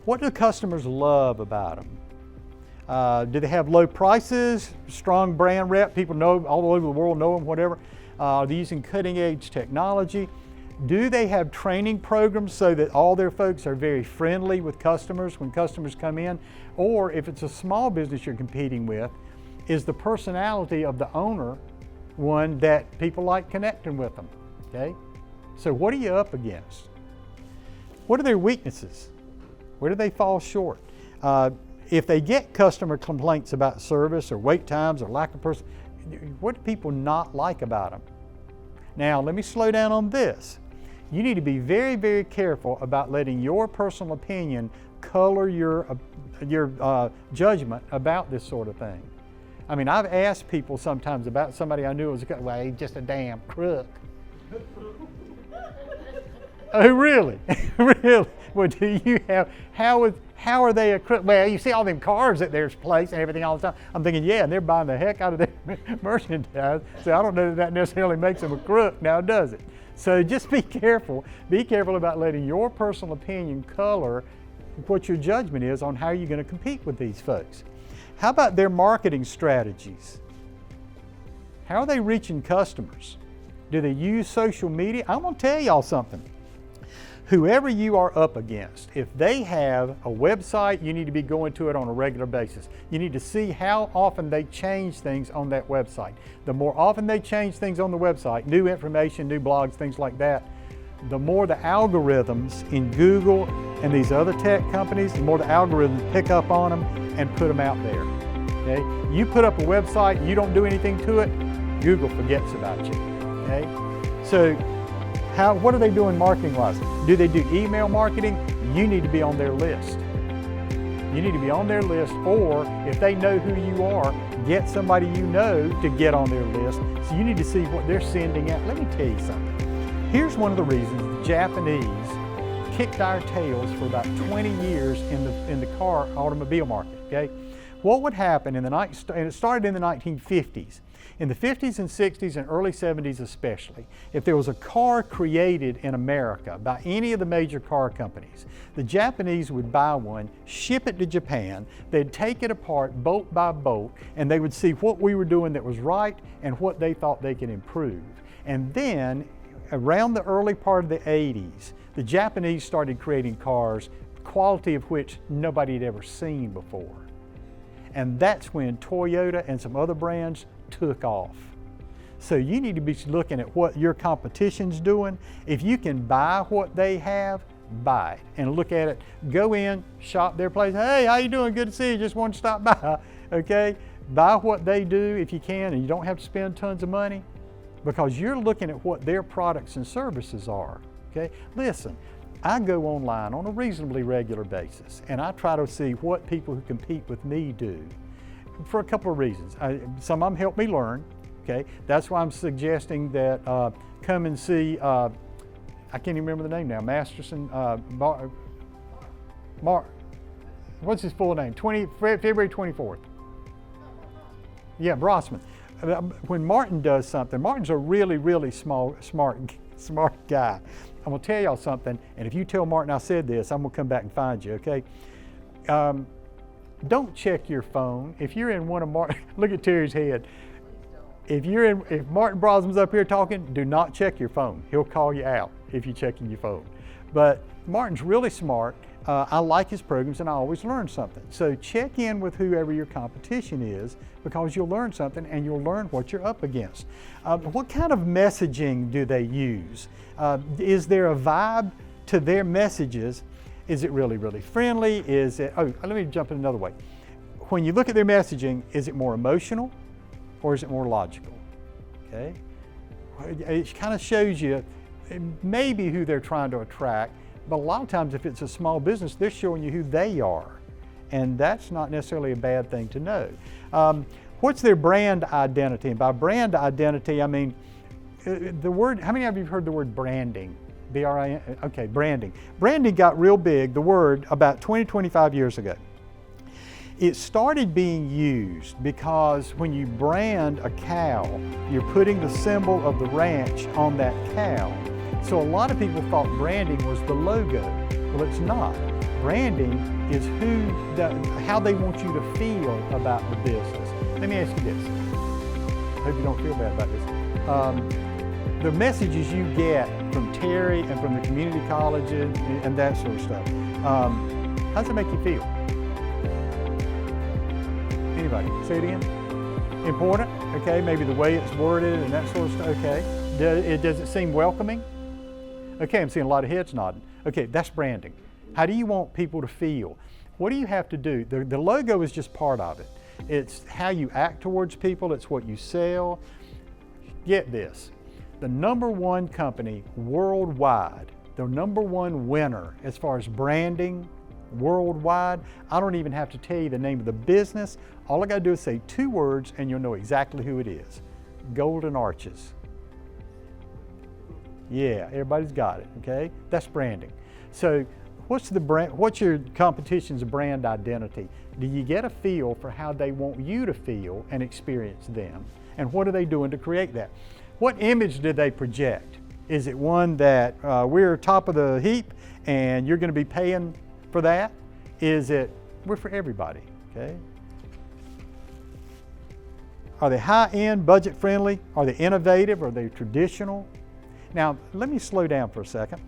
What do customers love about them? Do they have low prices, strong brand rep, people know all over the world know them, whatever? Are they using cutting edge technology? Do they have training programs so that all their folks are very friendly with customers when customers come in? Or if it's a small business you're competing with, is the personality of the owner one that people like connecting with them, okay? So what are you up against? What are their weaknesses? Where do they fall short? If they get customer complaints about service or wait times or lack of person, what do people not like about them? Now, let me slow down on this. You need to be very, very careful about letting your personal opinion color your judgment about this sort of thing. I mean, I've asked people sometimes about somebody I knew was, well, he's just a damn crook. Oh, really? Really? Well, do you have, how are they, well, you see all them cars at their place and everything all the time. I'm thinking, yeah, and they're buying the heck out of their merchandise. So I don't know that necessarily makes them a crook now, does it? So just be careful. Be careful about letting your personal opinion color what your judgment is on how you're going to compete with these folks. How about their marketing strategies? How are they reaching customers? Do they use social media? I'm going to tell y'all something. Whoever you are up against, if they have a website, you need to be going to it on a regular basis. You need to see how often they change things on that website. The more often they change things on the website, new information, new blogs, things like that, the more the algorithms in Google and these other tech companies, the more the algorithms pick up on them and put them out there. Okay? You put up a website, you don't do anything to it, Google forgets about you. Okay? So what are they doing marketing-wise? Do they do email marketing? You need to be on their list. You need to be on their list, or if they know who you are, get somebody you know to get on their list. So you need to see what they're sending out. Let me tell you something. Here's one of the reasons the Japanese kicked our tails for about 20 years in the automobile market. Okay, what would happen and it started in the 1950s. In the 50s and 60s and early 70s especially, if there was a car created in America by any of the major car companies, the Japanese would buy one, ship it to Japan, they'd take it apart bolt by bolt, and they would see what we were doing that was right and what they thought they could improve. And then, around the early part of the 80s, the Japanese started creating cars, quality of which nobody had ever seen before. And that's when Toyota and some other brands took off. So you need to be looking at what your competition's doing. If you can buy what they have, buy it and look at it. Go in, shop their place. Hey, how you doing? Good to see you. Just wanted to stop by. Okay? Buy what they do if you can, and you don't have to spend tons of money because you're looking at what their products and services are. Okay? Listen, I go online on a reasonably regular basis and I try to see what people who compete with me do for a couple of reasons. Some of them help me learn. Okay, that's why I'm suggesting that come and see, I can't even remember the name now, Masterson, what's his full name? February 24th. Yeah, Brossman. When Martin does something, Martin's a really, really smart guy. I'm gonna tell y'all something, and if you tell Martin I said this, I'm gonna come back and find you, okay? Don't check your phone. If you're in one of Martin, look at Terry's head. If Martin Brosman's up here talking, do not check your phone. He'll call you out if you're checking your phone. But Martin's really smart. I like his programs and I always learn something. So check in with whoever your competition is because you'll learn something and you'll learn what you're up against. What kind of messaging do they use? Is there a vibe to their messages? Is it really, really friendly? Is it, let me jump in another way. When you look at their messaging, is it more emotional or is it more logical? Okay? It kind of shows you maybe who they're trying to attract, but a lot of times if it's a small business, they're showing you who they are. And that's not necessarily a bad thing to know. What's their brand identity? And by brand identity, I mean, the word, how many of you have heard the word branding? B-R-I-N, okay, branding. Branding got real big, the word, about 20, 25 years ago. It started being used because when you brand a cow, you're putting the symbol of the ranch on that cow. So a lot of people thought branding was the logo. Well, it's not. Branding is how they want you to feel about the business. Let me ask you this. I hope you don't feel bad about this. The messages you get from Terry and from the community colleges and that sort of stuff, how does it make you feel? Anybody? Say it again. Important? Okay, maybe the way it's worded and that sort of stuff. Okay. Does it seem welcoming? Okay, I'm seeing a lot of heads nodding. Okay, that's branding. How do you want people to feel? What do you have to do? The logo is just part of it. It's how you act towards people. It's what you sell. Get this. The #1 company worldwide, the #1 winner as far as branding worldwide, I don't even have to tell you the name of the business. All I got to do is say 2 words and you'll know exactly who it is. Golden Arches. Yeah, everybody's got it, okay? That's branding. So what's the brand, what's your competition's brand identity? Do you get a feel for how they want you to feel and experience them? And what are they doing to create that? What image do they project? Is it one that we're top of the heap and you're going to be paying for that? Is it we're for everybody, okay? Are they high-end, budget-friendly? Are they innovative? Are they traditional? Now, let me slow down for a second.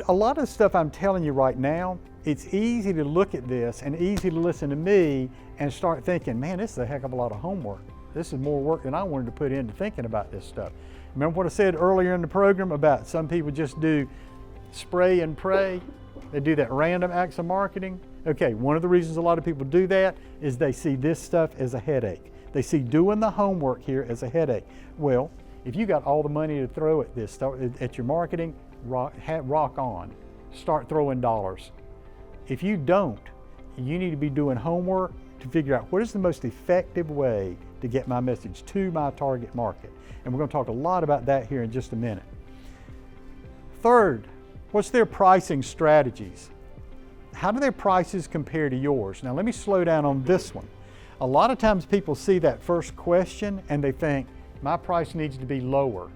A lot of the stuff I'm telling you right now, it's easy to look at this and easy to listen to me and start thinking, man, this is a heck of a lot of homework. This is more work than I wanted to put into thinking about this stuff. Remember what I said earlier in the program about some people just do spray and pray? They do that random acts of marketing. Okay, one of the reasons a lot of people do that is they see this stuff as a headache. They see doing the homework here as a headache. Well, if you got all the money to throw at this, at your marketing, rock on. Start throwing dollars. If you don't, you need to be doing homework to figure out what is the most effective way to get my message to my target market. And we're going to talk a lot about that here in just a minute. Third, what's their pricing strategies? How do their prices compare to yours? Now let me slow down on this one. A lot of times people see that first question and they think, my price needs to be lower.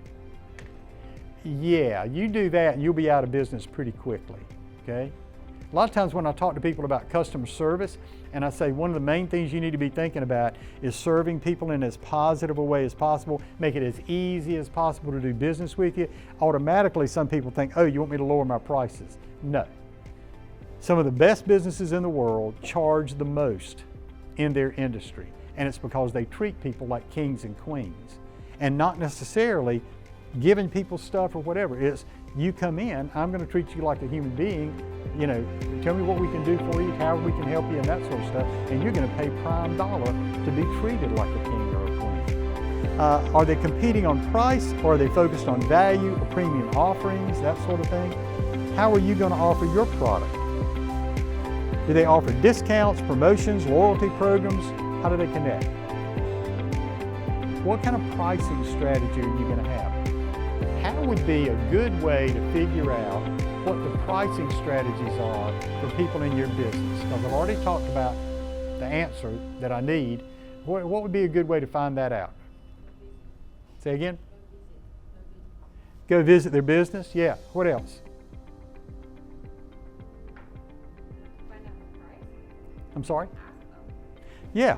Yeah, you do that and you'll be out of business pretty quickly, okay? A lot of times when I talk to people about customer service and I say one of the main things you need to be thinking about is serving people in as positive a way as possible, make it as easy as possible to do business with you, automatically some people think, oh, you want me to lower my prices? No. Some of the best businesses in the world charge the most in their industry, and it's because they treat people like kings and queens and not necessarily giving people stuff or whatever. It's you come in, I'm going to treat you like a human being, you know, tell me what we can do for you, how we can help you and that sort of stuff, and you're going to pay prime dollar to be treated like a king or a queen. Are they competing on price, or are they focused on value or premium offerings, that sort of thing? How are you going to offer your product? Do they offer discounts, promotions, loyalty programs? How do they connect? What kind of pricing strategy are you going to have? How would be a good way to figure out what the pricing strategies are for people in your business? Because I've already talked about the answer that I need. What would be a good way to find that out? Say again? Go visit their business? Yeah. What else? I'm sorry? Yeah.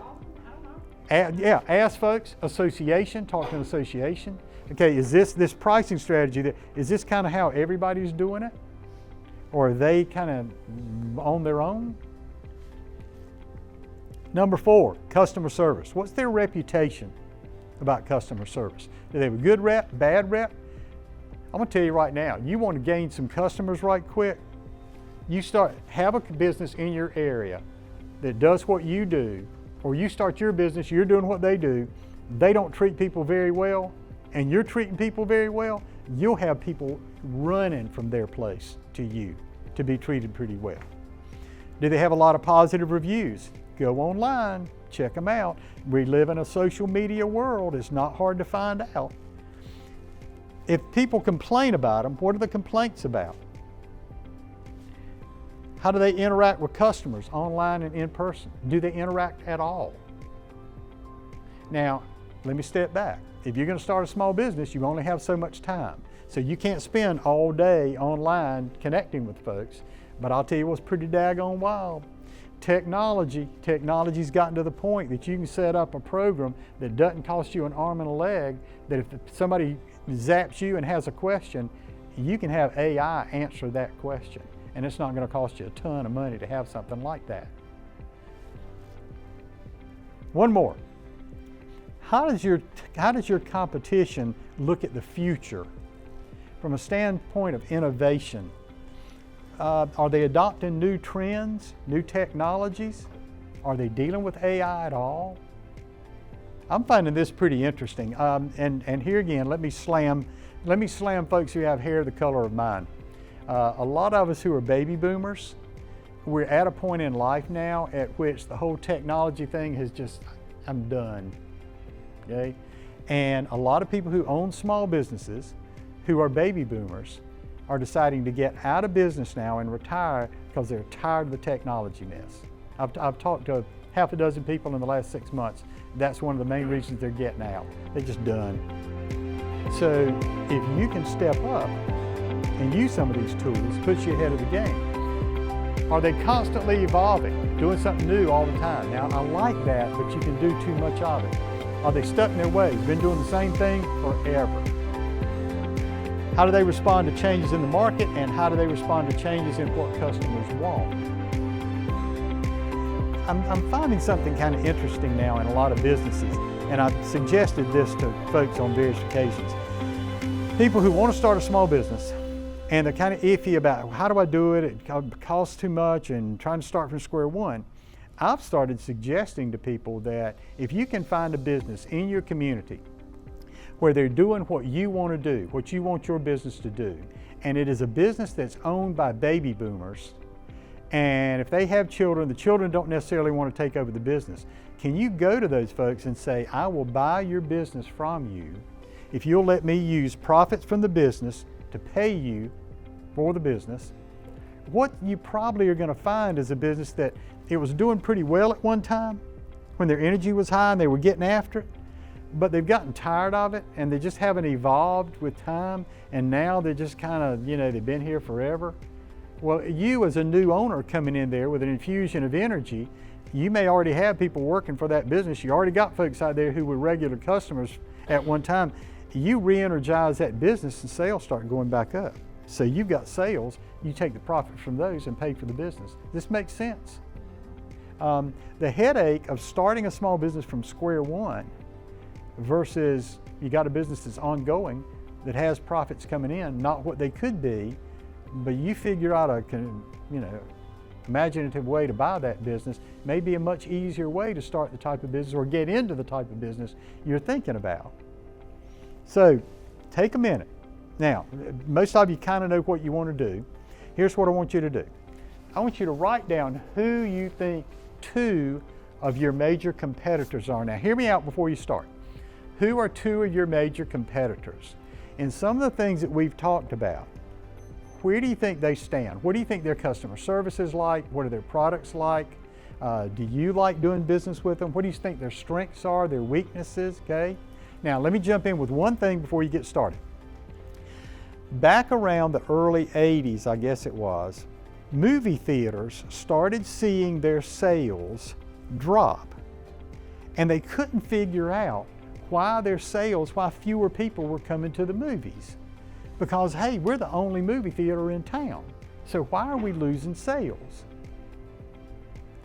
Yeah, ask folks, association, talk to an association. Okay, is this pricing strategy, is this kind of how everybody's doing it? Or are they kind of on their own? Number 4, customer service. What's their reputation about customer service? Do they have a good rep, bad rep? I'm gonna tell you right now, you want to gain some customers right quick, have a business in your area that does what you do, or you start your business, you're doing what they do, they don't treat people very well, and you're treating people very well, you'll have people running from their place to you to be treated pretty well. Do they have a lot of positive reviews? Go online, check them out. We live in a social media world, it's not hard to find out. If people complain about them, what are the complaints about? How do they interact with customers online and in person? Do they interact at all? Now, let me step back. If you're going to start a small business, you only have so much time. So you can't spend all day online connecting with folks. But I'll tell you what's pretty daggone wild. Technology's gotten to the point that you can set up a program that doesn't cost you an arm and a leg, that if somebody zaps you and has a question, you can have AI answer that question. And it's not going to cost you a ton of money to have something like that. One more. How does your competition look at the future from a standpoint of innovation? Are they adopting new trends, new technologies? Are they dealing with AI at all? I'm finding this pretty interesting. And here again, let me slam folks who have hair the color of mine. A lot of us who are baby boomers, we're at a point in life now at which the whole technology thing has just, I'm done, okay? And a lot of people who own small businesses, who are baby boomers are deciding to get out of business now and retire because they're tired of the technology mess. I've talked to half a dozen people in the last 6 months. That's one of the main reasons they're getting out. They're just done. So if you can step up and use some of these tools, it puts you ahead of the game. Are they constantly evolving, doing something new all the time? Now, I like that, but you can do too much of it. Are they stuck in their ways, been doing the same thing forever? How do they respond to changes in the market, and how do they respond to changes in what customers want? I'm finding something kind of interesting now in a lot of businesses, and I've suggested this to folks on various occasions. People who want to start a small business, and they're kind of iffy about how do I do it, it costs too much, and trying to start from square one. I've started suggesting to people that if you can find a business in your community where they're doing what you want to do, what you want your business to do, and it is a business that's owned by baby boomers, and if they have children, the children don't necessarily want to take over the business. Can you go to those folks and say, I will buy your business from you if you'll let me use profits from the business to pay you for the business? What you probably are going to find is a business that it was doing pretty well at one time when their energy was high and they were getting after it, but they've gotten tired of it and they just haven't evolved with time, and now they're just kind of, they've been here forever. Well, you as a new owner coming in there with an infusion of energy, you may already have people working for that business. You already got folks out there who were regular customers at one time. You re-energize that business and sales start going back up. So you've got sales, you take the profit from those and pay for the business. This makes sense. The headache of starting a small business from square one versus you got a business that's ongoing, that has profits coming in, not what they could be, but you figure out a imaginative way to buy that business, may be a much easier way to start the type of business or get into the type of business you're thinking about. So take a minute. Now, most of you kind of know what you want to do. Here's what I want you to do. I want you to write down who you think 2 of your major competitors are. Now, hear me out before you start. Who are 2 of your major competitors? And some of the things that we've talked about, where do you think they stand? What do you think their customer service is like? What are their products like? Do you like doing business with them? What do you think their strengths are, their weaknesses, okay? Now, let me jump in with one thing before you get started. Back around the early 80s, I guess it was, movie theaters started seeing their sales drop. And they couldn't figure out why fewer people were coming to the movies. Because, hey, we're the only movie theater in town. So why are we losing sales?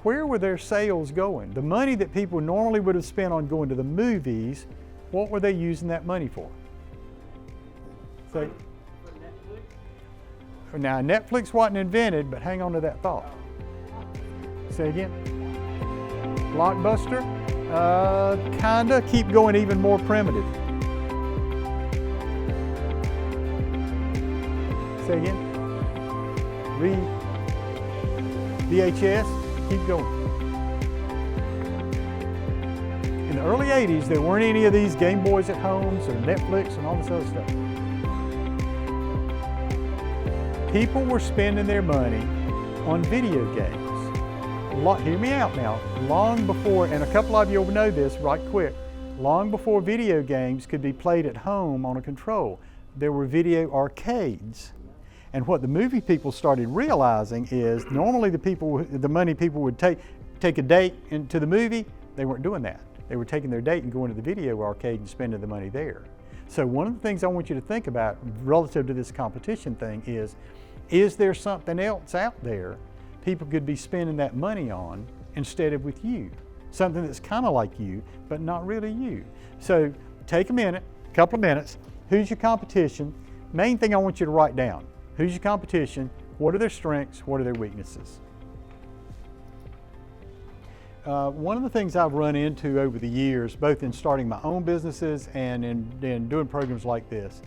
Where were their sales going? The money that people normally would have spent on going to the movies, what were they using that money for? So, now, Netflix wasn't invented, but hang on to that thought. Say again. Blockbuster? Kinda. Keep going even more primitive. Say again. VHS? Keep going. In the early 80s, there weren't any of these Game Boys at homes or Netflix and all this other stuff. People were spending their money on video games. Hear me out now. Long before, and a couple of you will know this right quick, long before video games could be played at home on a control, there were video arcades. And what the movie people started realizing is normally the money people would take a date into the movie, they weren't doing that. They were taking their date and going to the video arcade and spending the money there. So one of the things I want you to think about relative to this competition thing is there something else out there people could be spending that money on instead of with you? Something that's kind of like you, but not really you. So take a couple of minutes. Who's your competition? Main thing I want you to write down. Who's your competition? What are their strengths? What are their weaknesses? One of the things I've run into over the years, both in starting my own businesses and in doing programs like this,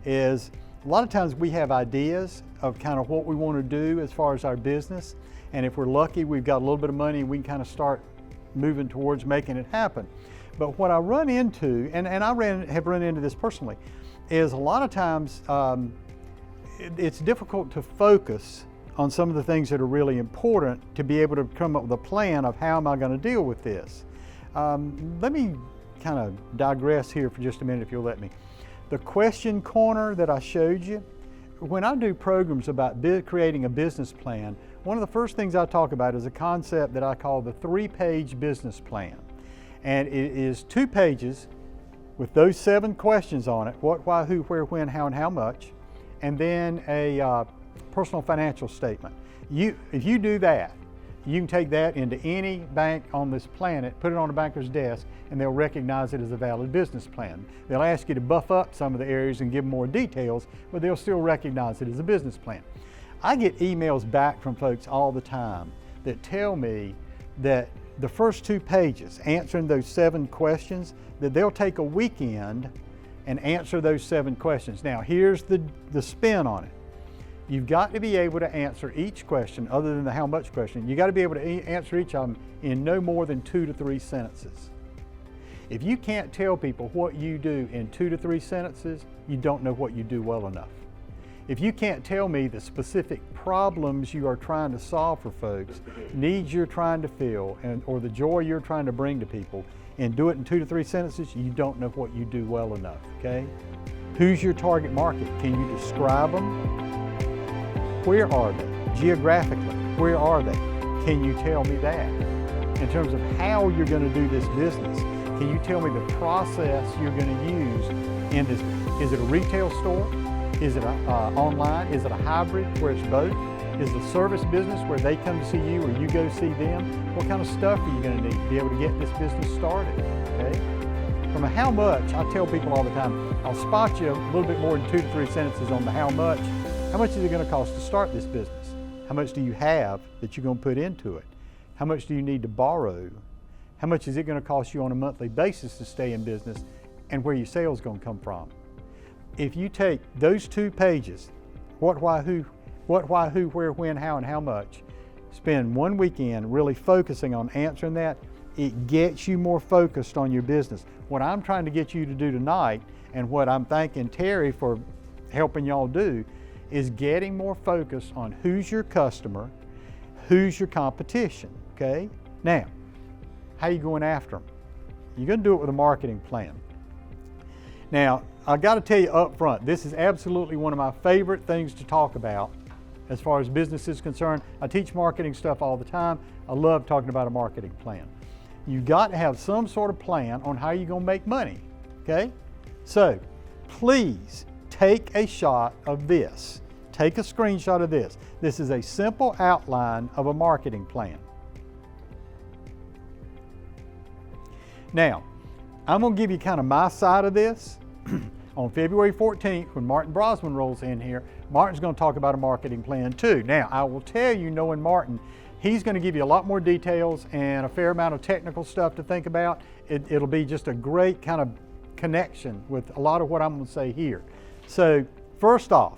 is a lot of times we have ideas of kind of what we want to do as far as our business, and if we're lucky, we've got a little bit of money, we can kind of start moving towards making it happen. But what I run into, and I have run into this personally, is a lot of times it's difficult to focus on some of the things that are really important to be able to come up with a plan of how am I going to deal with this. Let me kind of digress here for just a minute if you'll let me. The question corner that I showed you, when I do programs about creating a business plan, one of the first things I talk about is a concept that I call the 3-page business plan. And it is 2 pages with those 7 questions on it: what, why, who, where, when, how, and how much, and then a personal financial statement. If you do that, you can take that into any bank on this planet, put it on a banker's desk, and they'll recognize it as a valid business plan. They'll ask you to buff up some of the areas and give more details, but they'll still recognize it as a business plan. I get emails back from folks all the time that tell me that the first 2 pages, answering those 7 questions, that they'll take a weekend and answer those 7 questions. Now, here's the spin on it. You've got to be able to answer each question, other than the how much question. You got to be able to answer each of them in no more than 2 to 3 sentences. If you can't tell people what you do in 2 to 3 sentences, you don't know what you do well enough. If you can't tell me the specific problems you are trying to solve for folks, needs you're trying to fill, or the joy you're trying to bring to people, and do it in 2 to 3 sentences, you don't know what you do well enough, okay? Who's your target market? Can you describe them? Where are they? Geographically, where are they? Can you tell me that? In terms of how you're going to do this business, can you tell me the process you're going to use in this? Is it a retail store? Is it online? Is it a hybrid where it's both? Is it a service business where they come to see you or you go see them? What kind of stuff are you going to need to be able to get this business started? Okay? From a how much, I tell people all the time, I'll spot you a little bit more than 2 to 3 sentences on the how much. How much is it going to cost to start this business? How much do you have that you're going to put into it? How much do you need to borrow? How much is it going to cost you on a monthly basis to stay in business, and where your sales going to come from? If you take those 2 pages, what, why, who, where, when, how, and how much, spend 1 weekend really focusing on answering that, it gets you more focused on your business. What I'm trying to get you to do tonight, and what I'm thanking Terry for helping y'all do, is getting more focused on who's your customer, who's your competition, okay? Now, how are you going after them? You're going to do it with a marketing plan. Now, I got to tell you up front, this is absolutely one of my favorite things to talk about as far as business is concerned. I teach marketing stuff all the time. I love talking about a marketing plan. You've got to have some sort of plan on how you're going to make money, okay? So, please take a shot of this. Take a screenshot of this. This is a simple outline of a marketing plan. Now, I'm going to give you kind of my side of this. On February 14th, when Martin Brosman rolls in here, Martin's going to talk about a marketing plan too. Now, I will tell you, knowing Martin, he's going to give you a lot more details and a fair amount of technical stuff to think about. It'll be just a great kind of connection with a lot of what I'm going to say here. So, first off,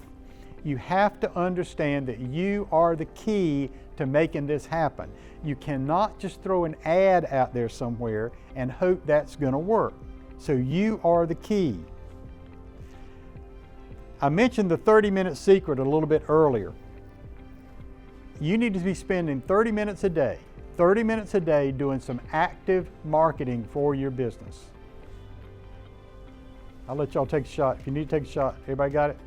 you have to understand that you are the key to making this happen. You cannot just throw an ad out there somewhere and hope that's going to work. So you are the key. I mentioned the 30-minute secret a little bit earlier. You need to be spending 30 minutes a day doing some active marketing for your business. I'll let y'all take a shot. If you need to take a shot, everybody got it?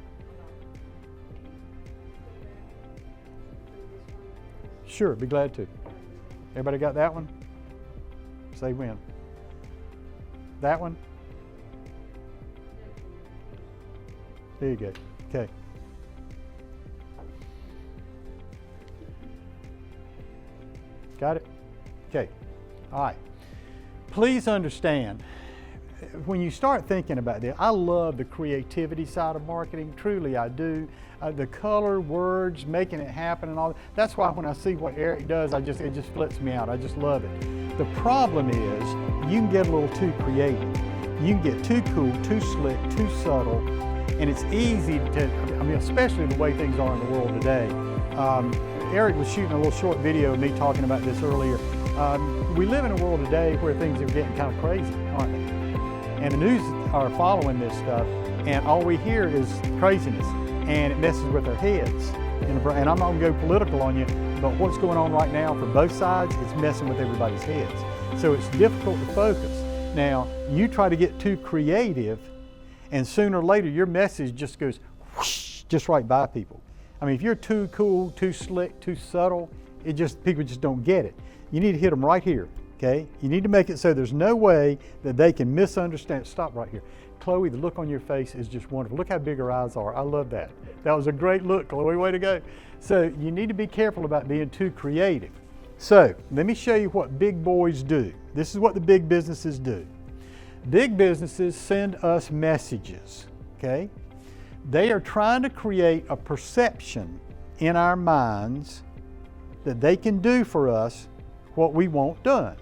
Sure, be glad to. Everybody got that one? Say when. That one? There you go. Okay. Got it? Okay. All right. Please understand, when you start thinking about this, I love the creativity side of marketing. Truly, I do. The color, words, making it happen and all that. That's why when I see what Eric does, it just flips me out. I just love it. The problem is you can get a little too creative. You can get too cool, too slick, too subtle, and it's easy to, especially the way things are in the world today. Eric was shooting a little short video of me talking about this earlier. We live in a world today where things are getting kind of crazy, aren't they? And the news are following this stuff, and all we hear is craziness, and it messes with our heads. And I'm not gonna go political on you, but what's going on right now for both sides, it's messing with everybody's heads. So it's difficult to focus. Now, you try to get too creative, and sooner or later your message just goes whoosh, just right by people. I mean, if you're too cool, too slick, too subtle, people just don't get it. You need to hit them right here, okay? You need to make it so there's no way that they can misunderstand. Stop right here. Chloe, the look on your face is just wonderful. Look how big her eyes are. I love that. That was a great look, Chloe, way to go. So you need to be careful about being too creative. So let me show you what big boys do. This is what the big businesses do. Big businesses send us messages, okay? They are trying to create a perception in our minds that they can do for us what we want done.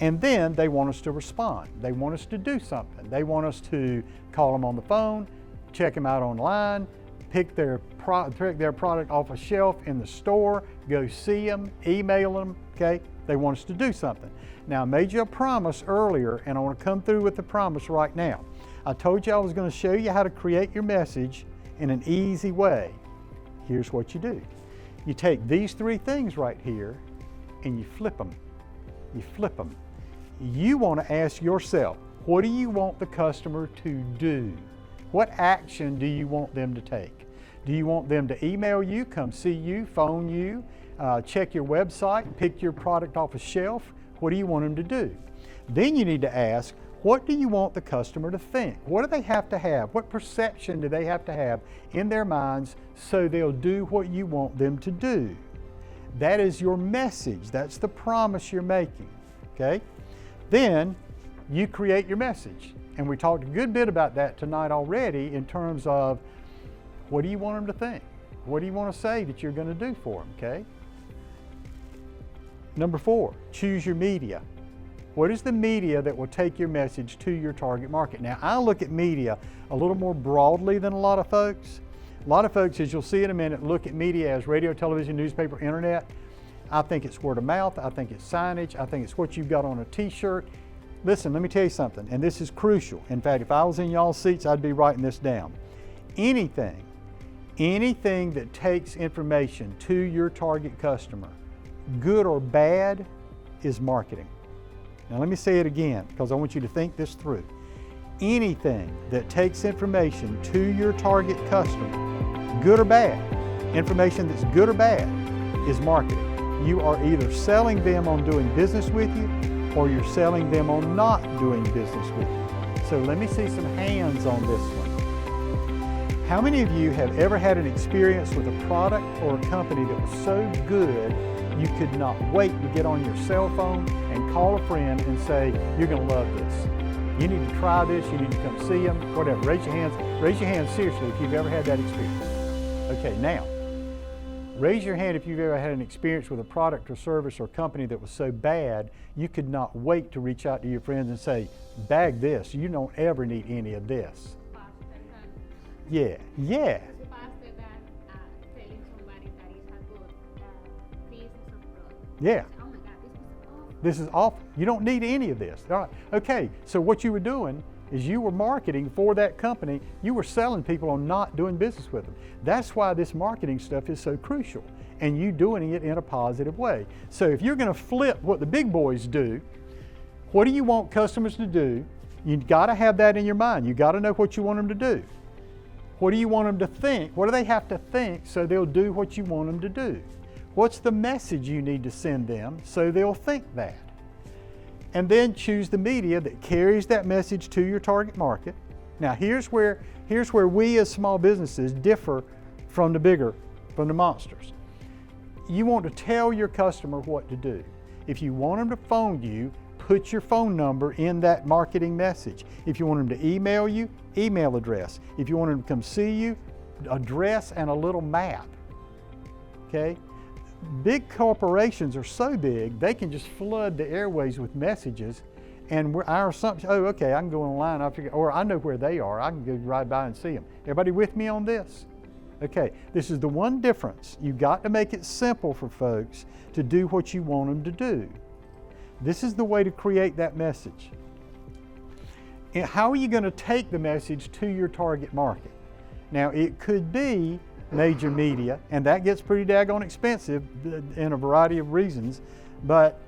And then they want us to respond. They want us to do something. They want us to call them on the phone, check them out online, pick their product off a shelf in the store, go see them, email them, okay? They want us to do something. Now, I made you a promise earlier, and I want to come through with the promise right now. I told you I was going to show you how to create your message in an easy way. Here's what you do. You take these three things right here, and you flip them. You flip them. You want to ask yourself, what do you want the customer to do? What action do you want them to take? Do you want them to email you, come see you, phone you, check your website, pick your product off a shelf? What do you want them to do? Then you need to ask, what do you want the customer to think? What do they have to have? What perception do they have to have in their minds so they'll do what you want them to do? That is your message. That's the promise you're making, okay? Then you create your message. And we talked a good bit about that tonight already in terms of what do you want them to think? What do you want to say that you're going to do for them, okay? Number 4, choose your media. What is the media that will take your message to your target market? Now, I look at media a little more broadly than a lot of folks. A lot of folks, as you'll see in a minute, look at media as radio, television, newspaper, internet. I think it's word of mouth. I think it's signage. I think it's what you've got on a t-shirt. Listen, let me tell you something, and this is crucial. In fact, if I was in y'all's seats, I'd be writing this down. Anything that takes information to your target customer, good or bad, is marketing. Now let me say it again, because I want you to think this through. Anything that takes information to your target customer, good or bad, information that's good or bad, is marketing. You are either selling them on doing business with you, or you're selling them on not doing business with you. So let me see some hands on this one. How many of you have ever had an experience with a product or a company that was so good you could not wait to get on your cell phone and call a friend and say, you're going to love this. You need to try this, you need to come see them, whatever. Raise your hands. Raise your hands seriously if you've ever had that experience. Okay, now, raise your hand if you've ever had an experience with a product or service or company that was so bad you could not wait to reach out to your friends and say, bag this, you don't ever need any of this. Yeah. Faster than telling somebody that is a good business or product. Yeah. Oh my God, This is awful. You don't need any of this. All right. Okay, so what you were doing is you were marketing for that company. You were selling people on not doing business with them. That's why this marketing stuff is so crucial, and you doing it in a positive way. So if you're going to flip what the big boys do, what do you want customers to do? You've got to have that in your mind. You've got to know what you want them to do. What do you want them to think? What do they have to think so they'll do what you want them to do? What's the message you need to send them so they'll think that? And then choose the media that carries that message to your target market. Now here's where we as small businesses differ from the monsters. You want to tell your customer what to do. If you want them to phone you, put your phone number in that marketing message. If you want them to email you, email address. If you want them to come see you, address and a little map. Okay? Big corporations are so big, they can just flood the airways with messages, and our assumption, oh, okay, I can go online, or I know where they are, I can go right by and see them. Everybody with me on this? Okay, this is the one difference. You've got to make it simple for folks to do what you want them to do. This is the way to create that message. And how are you going to take the message to your target market? Now, it could be major media, and that gets pretty daggone expensive in a variety of reasons, but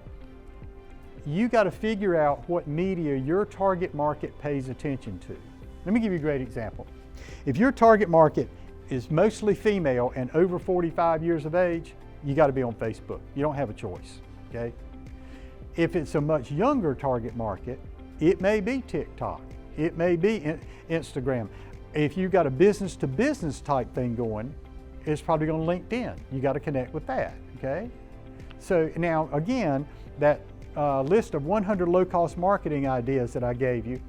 you got to figure out what media your target market pays attention to. Let me give you a great example. If your target market is mostly female and over 45 years of age, you got to be on Facebook. You don't have a choice, okay? If it's a much younger target market, it may be TikTok. It may be Instagram. If you've got a business-to-business type thing going, it's probably on LinkedIn. You got to connect with that, okay? So now, again, that list of 100 low-cost marketing ideas that I gave you,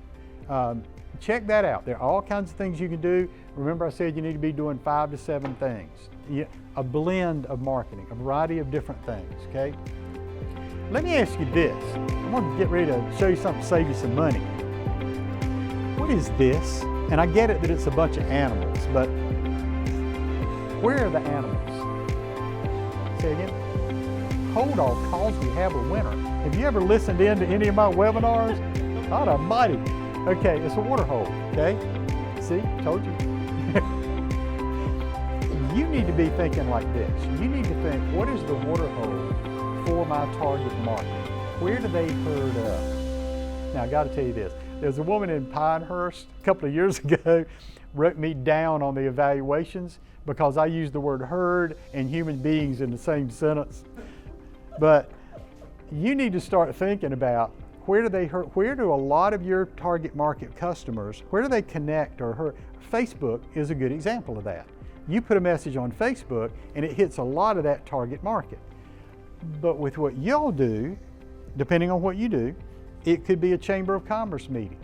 check that out. There are all kinds of things you can do. Remember I said you need to be doing 5 to 7 things. A blend of marketing, a variety of different things, okay? Let me ask you this. I'm going to get ready to show you something to save you some money. What is this? And I get it that it's a bunch of animals, but where are the animals? Say again? Hold on, cause we have a winner. Have you ever listened in to any of my webinars? God almighty. Okay, it's a water hole, okay? See, told you. You need to be thinking like this. You need to think, what is the water hole for my target market? Where do they herd up? Now, I got to tell you this. There's a woman in Pinehurst a couple of years ago wrote me down on the evaluations because I used the word herd and human beings in the same sentence. But you need to start thinking about where do a lot of your target market customers, where do they connect or herd? Facebook is a good example of that. You put a message on Facebook and it hits a lot of that target market. But with what y'all do, depending on what you do, it could be a Chamber of Commerce meeting.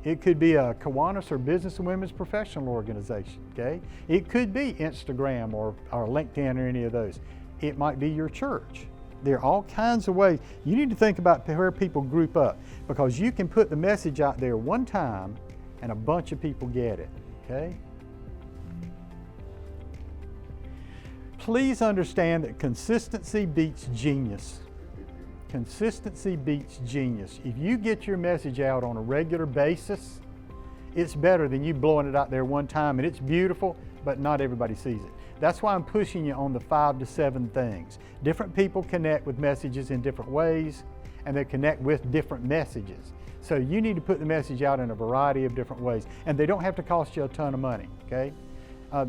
It could be a Kiwanis or Business and Women's Professional Organization, okay? It could be Instagram or LinkedIn or any of those. It might be your church. There are all kinds of ways. You need to think about where people group up because you can put the message out there one time and a bunch of people get it, okay? Please understand that consistency beats genius. Consistency beats genius. If you get your message out on a regular basis, it's better than you blowing it out there one time and it's beautiful, but not everybody sees it. That's why I'm pushing you on the 5 to 7 things. Different people connect with messages in different ways and they connect with different messages. So you need to put the message out in a variety of different ways and they don't have to cost you a ton of money, okay?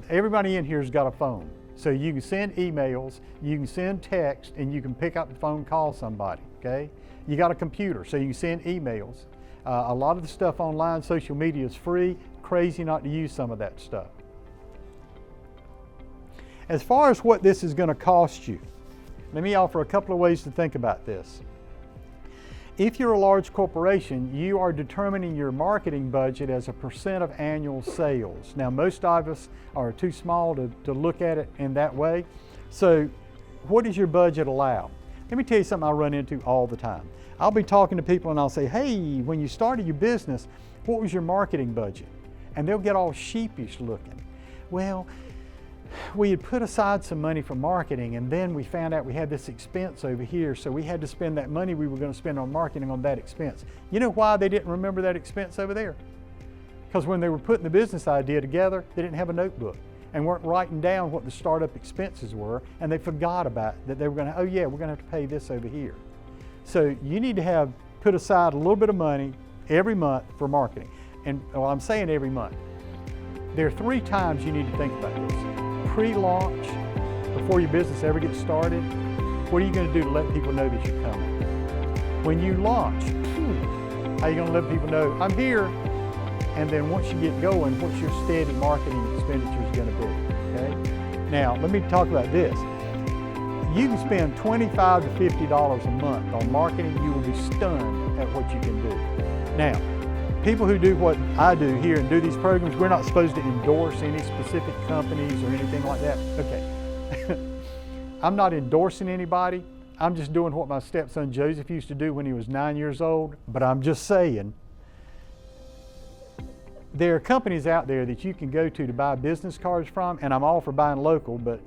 Everybody in here has got a phone. So you can send emails, you can send text, and you can pick up the phone, call somebody, okay? You got a computer, so you can send emails. A lot of the stuff online, social media is free. Crazy not to use some of that stuff. As far as what this is going to cost you, let me offer a couple of ways to think about this. If you're a large corporation, you are determining your marketing budget as a % of annual sales. Now, most of us are too small to look at it in that way. So what does your budget allow? Let me tell you something I run into all the time. I'll be talking to people and I'll say, hey, when you started your business, what was your marketing budget? And they'll get all sheepish looking. Well, we had put aside some money for marketing and then we found out we had this expense over here, so we had to spend that money we were going to spend on marketing on that expense. You know why they didn't remember that expense over there? Because when they were putting the business idea together, they didn't have a notebook and weren't writing down what the startup expenses were, and they forgot about that they were going to, oh yeah, we're going to have to pay this over here. So you need to put aside a little bit of money every month for marketing. And well, I'm saying every month. There are 3 times you need to think about this. Pre-launch, before your business ever gets started, what are you going to do to let people know that you're coming? When you launch, how are you going to let people know, I'm here? And then once you get going, what's your steady marketing expenditures going to be, okay? Now, let me talk about this. You can spend $25 to $50 a month on marketing. You will be stunned at what you can do. Now, people who do what I do here and do these programs, we're not supposed to endorse any specific companies or anything like that. Okay, I'm not endorsing anybody. I'm just doing what my stepson Joseph used to do when he was 9 years old. But I'm just saying, there are companies out there that you can go to buy business cards from, and I'm all for buying local, but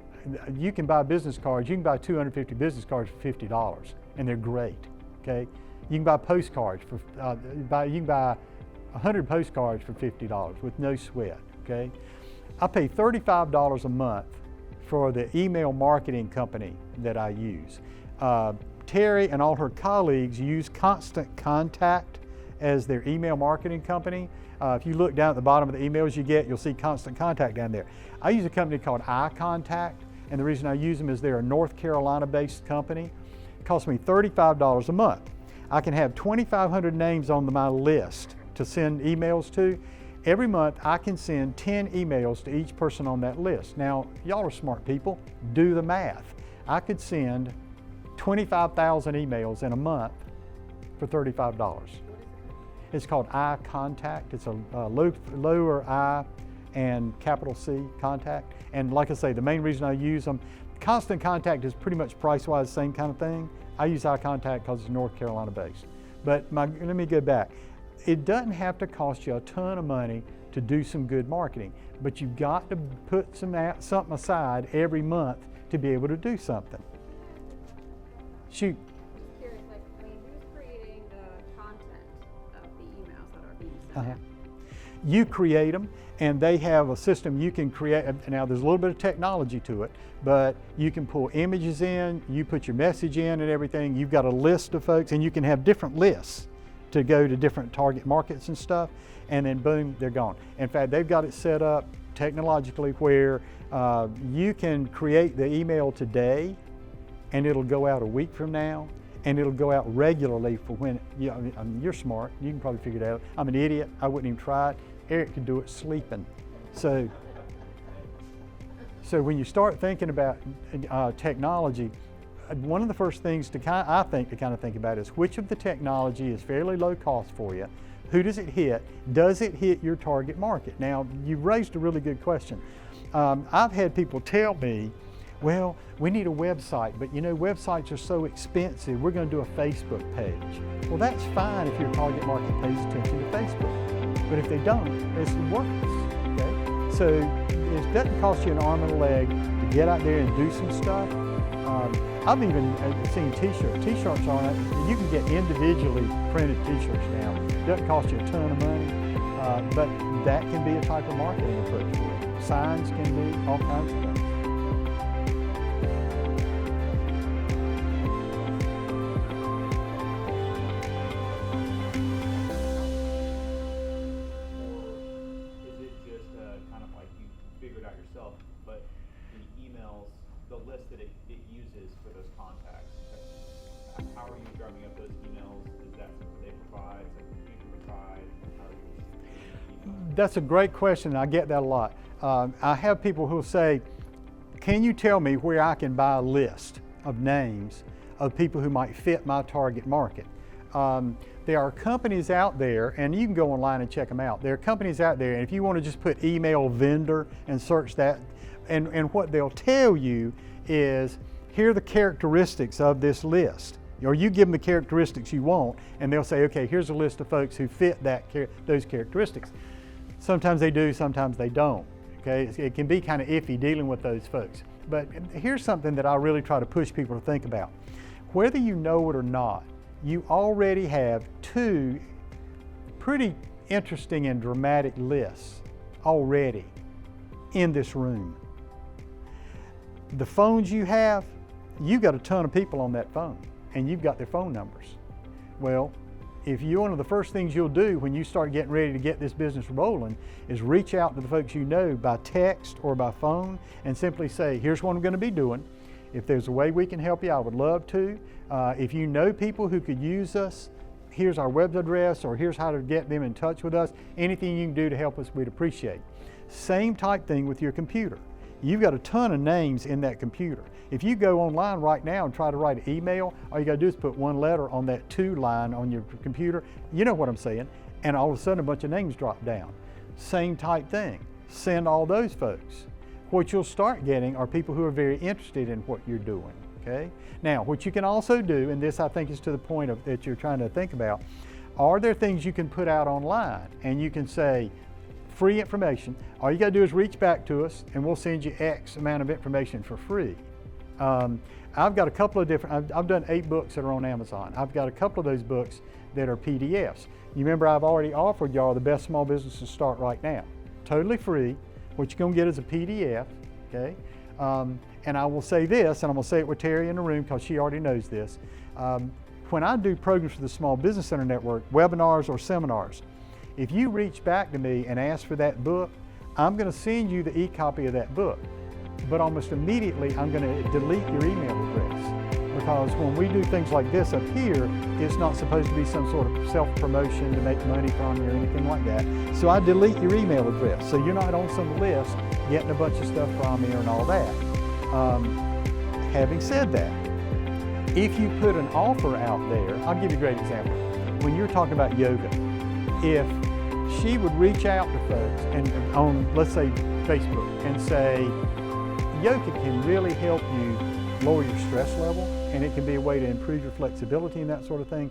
you can buy business cards. You can buy 250 business cards for $50, and they're great, okay? You can buy postcards for, you can buy 100 postcards for $50 with no sweat, okay? I pay $35 a month for the email marketing company that I use. Terry and all her colleagues use Constant Contact as their email marketing company. If you look down at the bottom of the emails you get, you'll see Constant Contact down there. I use a company called iContact, and the reason I use them is they're a North Carolina-based company. It costs me $35 a month. I can have 2,500 names on my list to send emails to. Every month I can send 10 emails to each person on that list. Now, y'all are smart people, do the math. I could send 25,000 emails in a month for $35. It's called iContact. It's a lower I and capital C contact. And like I say, the main reason I use them, Constant Contact is pretty much price-wise the same kind of thing. I use iContact because it's North Carolina based. But let me go back. It doesn't have to cost you a ton of money to do some good marketing, but you've got to put something aside every month to be able to do something. Shoot. Just curious, like, I mean, who's creating the content of the emails that are being sent out? You create them, and they have a system you can create. Now, there's a little bit of technology to it, but you can pull images in, you put your message in and everything. You've got a list of folks, and you can have different lists to go to different target markets and stuff, and then boom, they're gone. In fact, they've got it set up technologically where you can create the email today, and it'll go out a week from now, and it'll go out regularly for when, I mean, you're smart, you can probably figure it out. I'm an idiot, I wouldn't even try it. Eric could do it sleeping. So when you start thinking about technology, one of the first things to kind of think about is which of the technology is fairly low cost for you, who does it hit, does it hit your target market? Now, you've raised a really good question. I've had people tell me, well, we need a website, but you know, websites are so expensive, we're going to do a Facebook page. Well, that's fine if your target market pays attention to Facebook, but if they don't, it's worthless, okay? So it doesn't cost you an arm and a leg to get out there and do some stuff. I've even seen t-shirts. T-shirts aren't, you can get individually printed t-shirts now. It doesn't cost you a ton of money, but that can be a type of marketing approach for you. Signs can be all kinds of things. The list that it uses for those contacts. How are you drumming up those emails? Is that something they provide, something you can provide? How are you emails? That's a great question. I get that a lot. I have people who say, can you tell me where I can buy a list of names of people who might fit my target market? There are companies out there, and you can go online and check them out. There are companies out there, and if you want to just put email vendor and search that, and what they'll tell you is, here are the characteristics of this list. Or you give them the characteristics you want, and they'll say, okay, here's a list of folks who fit those characteristics. Sometimes they do, sometimes they don't. Okay, it can be kind of iffy dealing with those folks. But here's something that I really try to push people to think about. Whether you know it or not, you already have two pretty interesting and dramatic lists already in this room. The phones you have, you've got a ton of people on that phone, and you've got their phone numbers. Well, if you, one of the first things you'll do when you start getting ready to get this business rolling is reach out to the folks you know by text or by phone and simply say, here's what I'm going to be doing. If there's a way we can help you, I would love to. If you know people who could use us, here's our web address, or here's how to get them in touch with us. Anything you can do to help us, we'd appreciate. Same type thing with your computer. You've got a ton of names in that computer. If you go online right now and try to write an email, all you got to do is put one letter on that to line on your computer. You know what I'm saying. And all of a sudden a bunch of names drop down. Same type thing. Send all those folks. What you'll start getting are people who are very interested in what you're doing. Okay? Now, what you can also do, and this I think is to the point of that you're trying to think about, are there things you can put out online and you can say, free information. All you got to do is reach back to us and we'll send you X amount of information for free. I've got a couple of different, I've done 8 books that are on Amazon. I've got a couple of those books that are PDFs. You remember I've already offered y'all the best small business to start right now. Totally free. What you're gonna get is a PDF, okay? And I will say this, and I'm gonna say it with Terry in the room because she already knows this. When I do programs for the Small Business Center Network, webinars or seminars, if you reach back to me and ask for that book, I'm gonna send you the e-copy of that book. But almost immediately, I'm gonna delete your email address. Because when we do things like this up here, it's not supposed to be some sort of self-promotion to make money from you or anything like that. So I delete your email address. So you're not on some list getting a bunch of stuff from me and all that. Having said that, if you put an offer out there, I'll give you a great example. When you're talking about yoga, if she would reach out to folks and on, let's say, Facebook and say, yoga can really help you lower your stress level, and it can be a way to improve your flexibility and that sort of thing,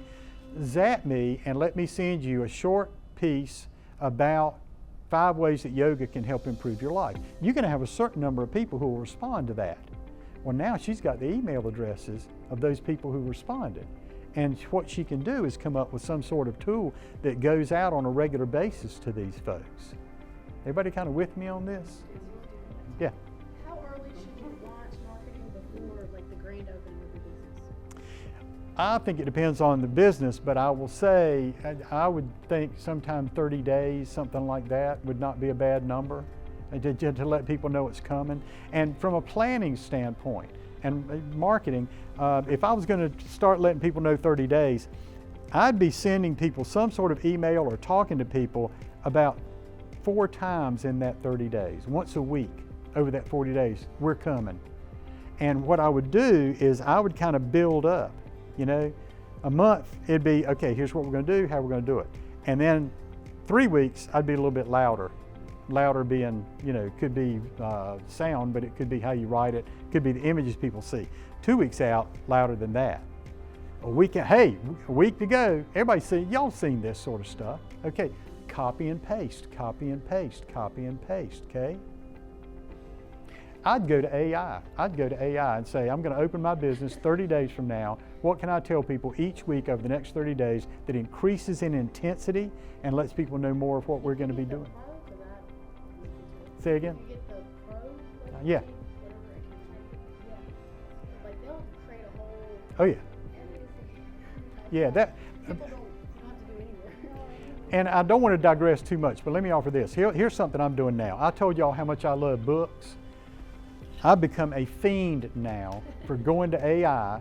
zap me and let me send you a short piece about 5 ways that yoga can help improve your life. You're going to have a certain number of people who will respond to that. Well, now she's got the email addresses of those people who responded. And what she can do is come up with some sort of tool that goes out on a regular basis to these folks. Everybody kind of with me on this? Yeah. How early should you launch marketing before like the grand opening of the business? I think it depends on the business, but I will say, I would think sometime 30 days, something like that, would not be a bad number to let people know it's coming. And from a planning standpoint and marketing, if I was going to start letting people know 30 days, I'd be sending people some sort of email or talking to people about 4 times in that 30 days, once a week over that 40 days, we're coming. And what I would do is I would kind of build up. You know, a month, it'd be, okay, here's what we're gonna do, how we're gonna do it. And then 3 weeks, I'd be a little bit louder. Louder being, you know, could be sound, but it could be how you write it, could be the images people see. 2 weeks out, louder than that. A week to go, everybody see, y'all seen this sort of stuff. Okay, copy and paste, copy and paste, copy and paste, okay? I'd go to AI. I'd go to AI and say, I'm going to open my business 30 days from now. What can I tell people each week over the next 30 days that increases in intensity and lets people know more of what we're going to be doing? Say again? You get the pro? Yeah. Whatever it can take. Yeah. Like they'll create a whole. Oh yeah. Yeah, that. People don't, you don't have to do anywhere. And I don't want to digress too much, but let me offer this. Here's something I'm doing now. I told y'all how much I love books. I've become a fiend now for going to AI.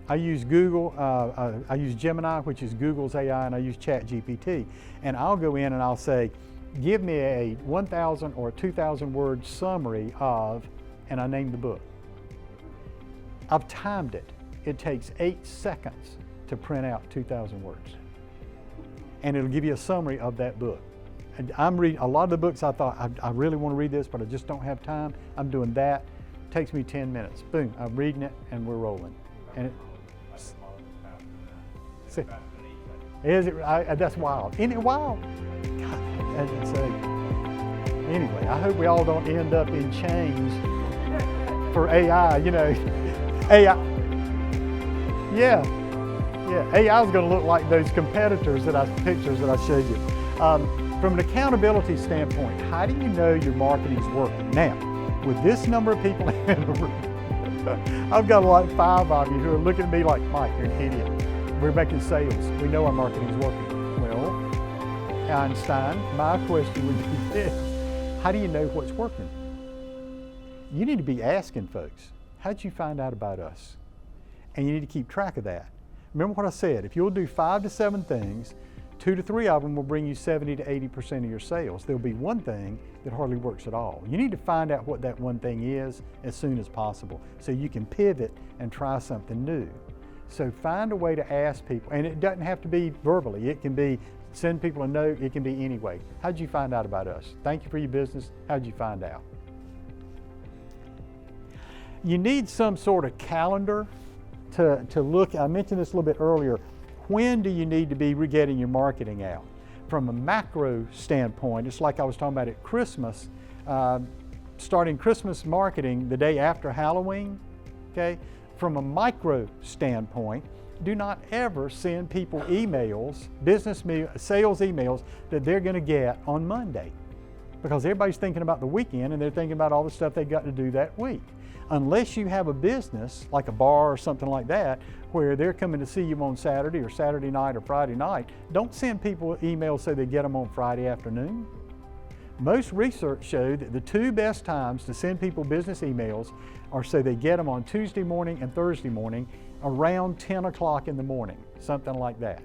I use Google, I use Gemini, which is Google's AI, and I use ChatGPT. And I'll go in and I'll say, give me a 1,000 or 2,000 word summary of, and I name the book. I've timed it. It takes 8 seconds to print out 2,000 words. And it'll give you a summary of that book. And I'm reading a lot of the books I thought, I really want to read this, but I just don't have time. I'm doing that. Takes me 10 minutes. Boom, I'm reading it and we're rolling. And it, see, is it? That's wild. Isn't it wild? God, as I say. Anyway, I hope we all don't end up in chains for AI. You know, AI. Yeah, AI is going to look like those competitors pictures that I showed you. From an accountability standpoint, how do you know your marketing is working? Now, with this number of people in the room, I've got like 5 of you who are looking at me like, Mike, you're an idiot. We're making sales. We know our marketing is working. Well, Einstein, my question would be this: how do you know what's working? You need to be asking folks, how'd you find out about us? And you need to keep track of that. Remember what I said, if you'll do 5 to 7 things, 2 to 3 of them will bring you 70 to 80% of your sales. There'll be one thing that hardly works at all. You need to find out what that one thing is as soon as possible so you can pivot and try something new. So find a way to ask people, and it doesn't have to be verbally. It can be send people a note, it can be any way. How'd you find out about us? Thank you for your business. How'd you find out? You need some sort of calendar to look. I mentioned this a little bit earlier. When do you need to be getting your marketing out? From a macro standpoint, it's like I was talking about at Christmas, starting Christmas marketing the day after Halloween, okay? from a micro standpoint, do not ever send people emails, sales emails that they're going to get on Monday, because everybody's thinking about the weekend and they're thinking about all the stuff they've got to do that week. Unless you have a business like a bar or something like that where they're coming to see you on Saturday or Saturday night or Friday night, don't send people emails so they get them on Friday afternoon. Most research showed that the 2 best times to send people business emails are so they get them on Tuesday morning and Thursday morning around 10 o'clock in the morning, something like that.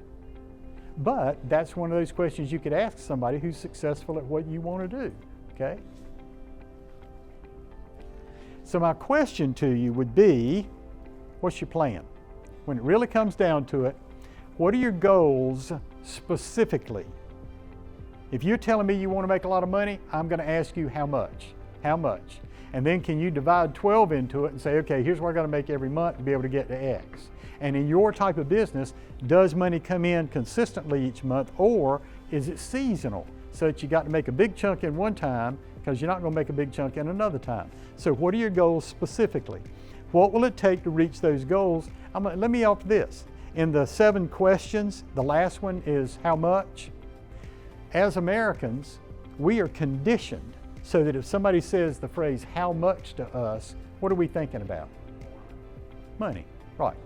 But that's one of those questions you could ask somebody who's successful at what you want to do, okay? So my question to you would be, what's your plan? When it really comes down to it, what are your goals specifically? If you're telling me you want to make a lot of money, I'm going to ask you how much? How much? And then can you divide 12 into it and say, okay, here's what I got to make every month to be able to get to X. And in your type of business, does money come in consistently each month, or is it seasonal? So that you got to make a big chunk in one time because you're not going to make a big chunk in another time. So what are your goals specifically? What will it take to reach those goals? Let me offer this. In the 7 questions, the last one is how much? As Americans, we are conditioned so that if somebody says the phrase how much to us, what are we thinking about? Money, right.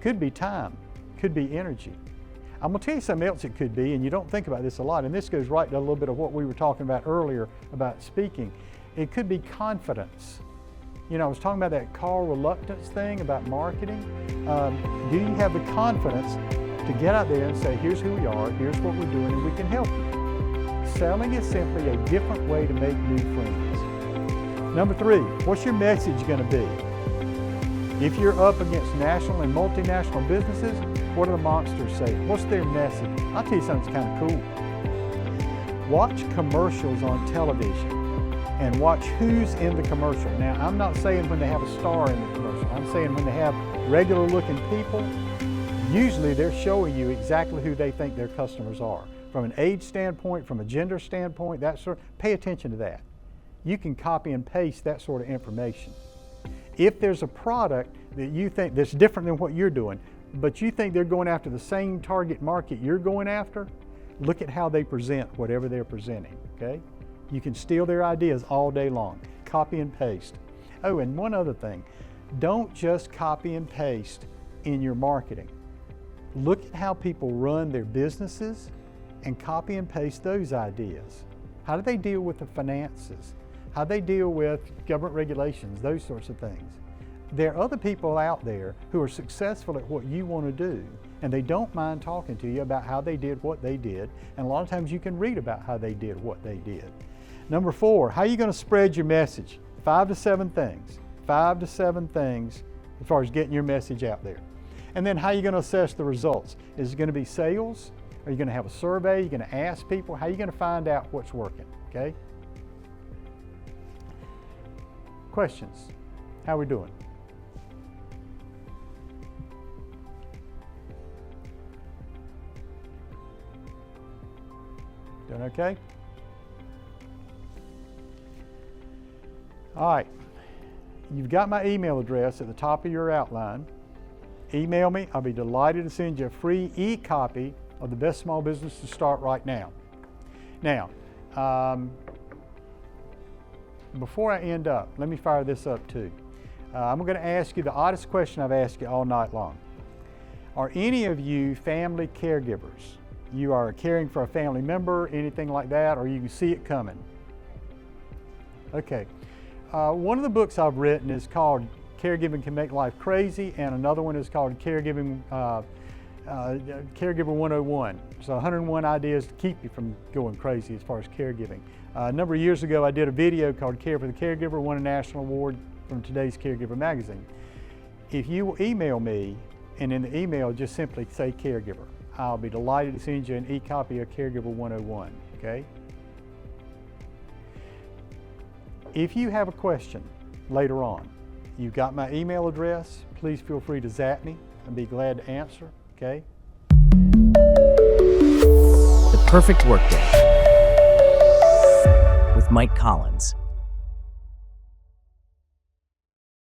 Could be time, could be energy. I'm going to tell you something else it could be, and you don't think about this a lot, and this goes right to a little bit of what we were talking about earlier about speaking. It could be confidence. You know, I was talking about that call reluctance thing about marketing. Do you have the confidence to get out there and say, here's who we are, here's what we're doing, and we can help you? Selling is simply a different way to make new friends. Number 3, what's your message going to be? If you're up against national and multinational businesses, what do the monsters say? What's their message? I'll tell you something that's kind of cool. Watch commercials on television and watch who's in the commercial. Now, I'm not saying when they have a star in the commercial. I'm saying when they have regular looking people, usually they're showing you exactly who they think their customers are. From an age standpoint, from a gender standpoint, that sort, pay attention to that. You can copy and paste that sort of information. If there's a product that you think that's different than what you're doing, but you think they're going after the same target market you're going after, look at how they present whatever they're presenting, okay? You can steal their ideas all day long. Copy and paste. Oh, and one other thing. Don't just copy and paste in your marketing. Look at how people run their businesses and copy and paste those ideas. How do they deal with the finances? How do they deal with government regulations, those sorts of things? There are other people out there who are successful at what you want to do, and they don't mind talking to you about how they did what they did, and a lot of times you can read about how they did what they did. Number 4, how are you going to spread your message? 5 to 7 things. 5 to 7 things as far as getting your message out there. And then how are you going to assess the results? Is it going to be sales? Are you going to have a survey? Are you going to ask people? How are you going to find out what's working? Okay? Questions? How are we doing? Doing okay? All right. You've got my email address at the top of your outline. Email me. I'll be delighted to send you a free e-copy of the Best Small Business to Start Right Now. Now, before I end up, let me fire this up too. I'm going to ask you the oddest question I've asked you all night long. Are any of you family caregivers? You are caring for a family member, anything like that, or you can see it coming? Okay. One of the books I've written is called Caregiving Can Make Life Crazy, and another one is called Caregiving 101. So 101 ideas to keep you from going crazy as far as caregiving. A number of years ago, I did a video called Care for the Caregiver, won a national award from Today's Caregiver magazine. If you email me, and in the email just simply say caregiver, I'll be delighted to send you an e-copy of Caregiver 101, okay? If you have a question later on, you've got my email address, please feel free to zap me. I'd be glad to answer, okay? The Perfect Workday with Mike Collins.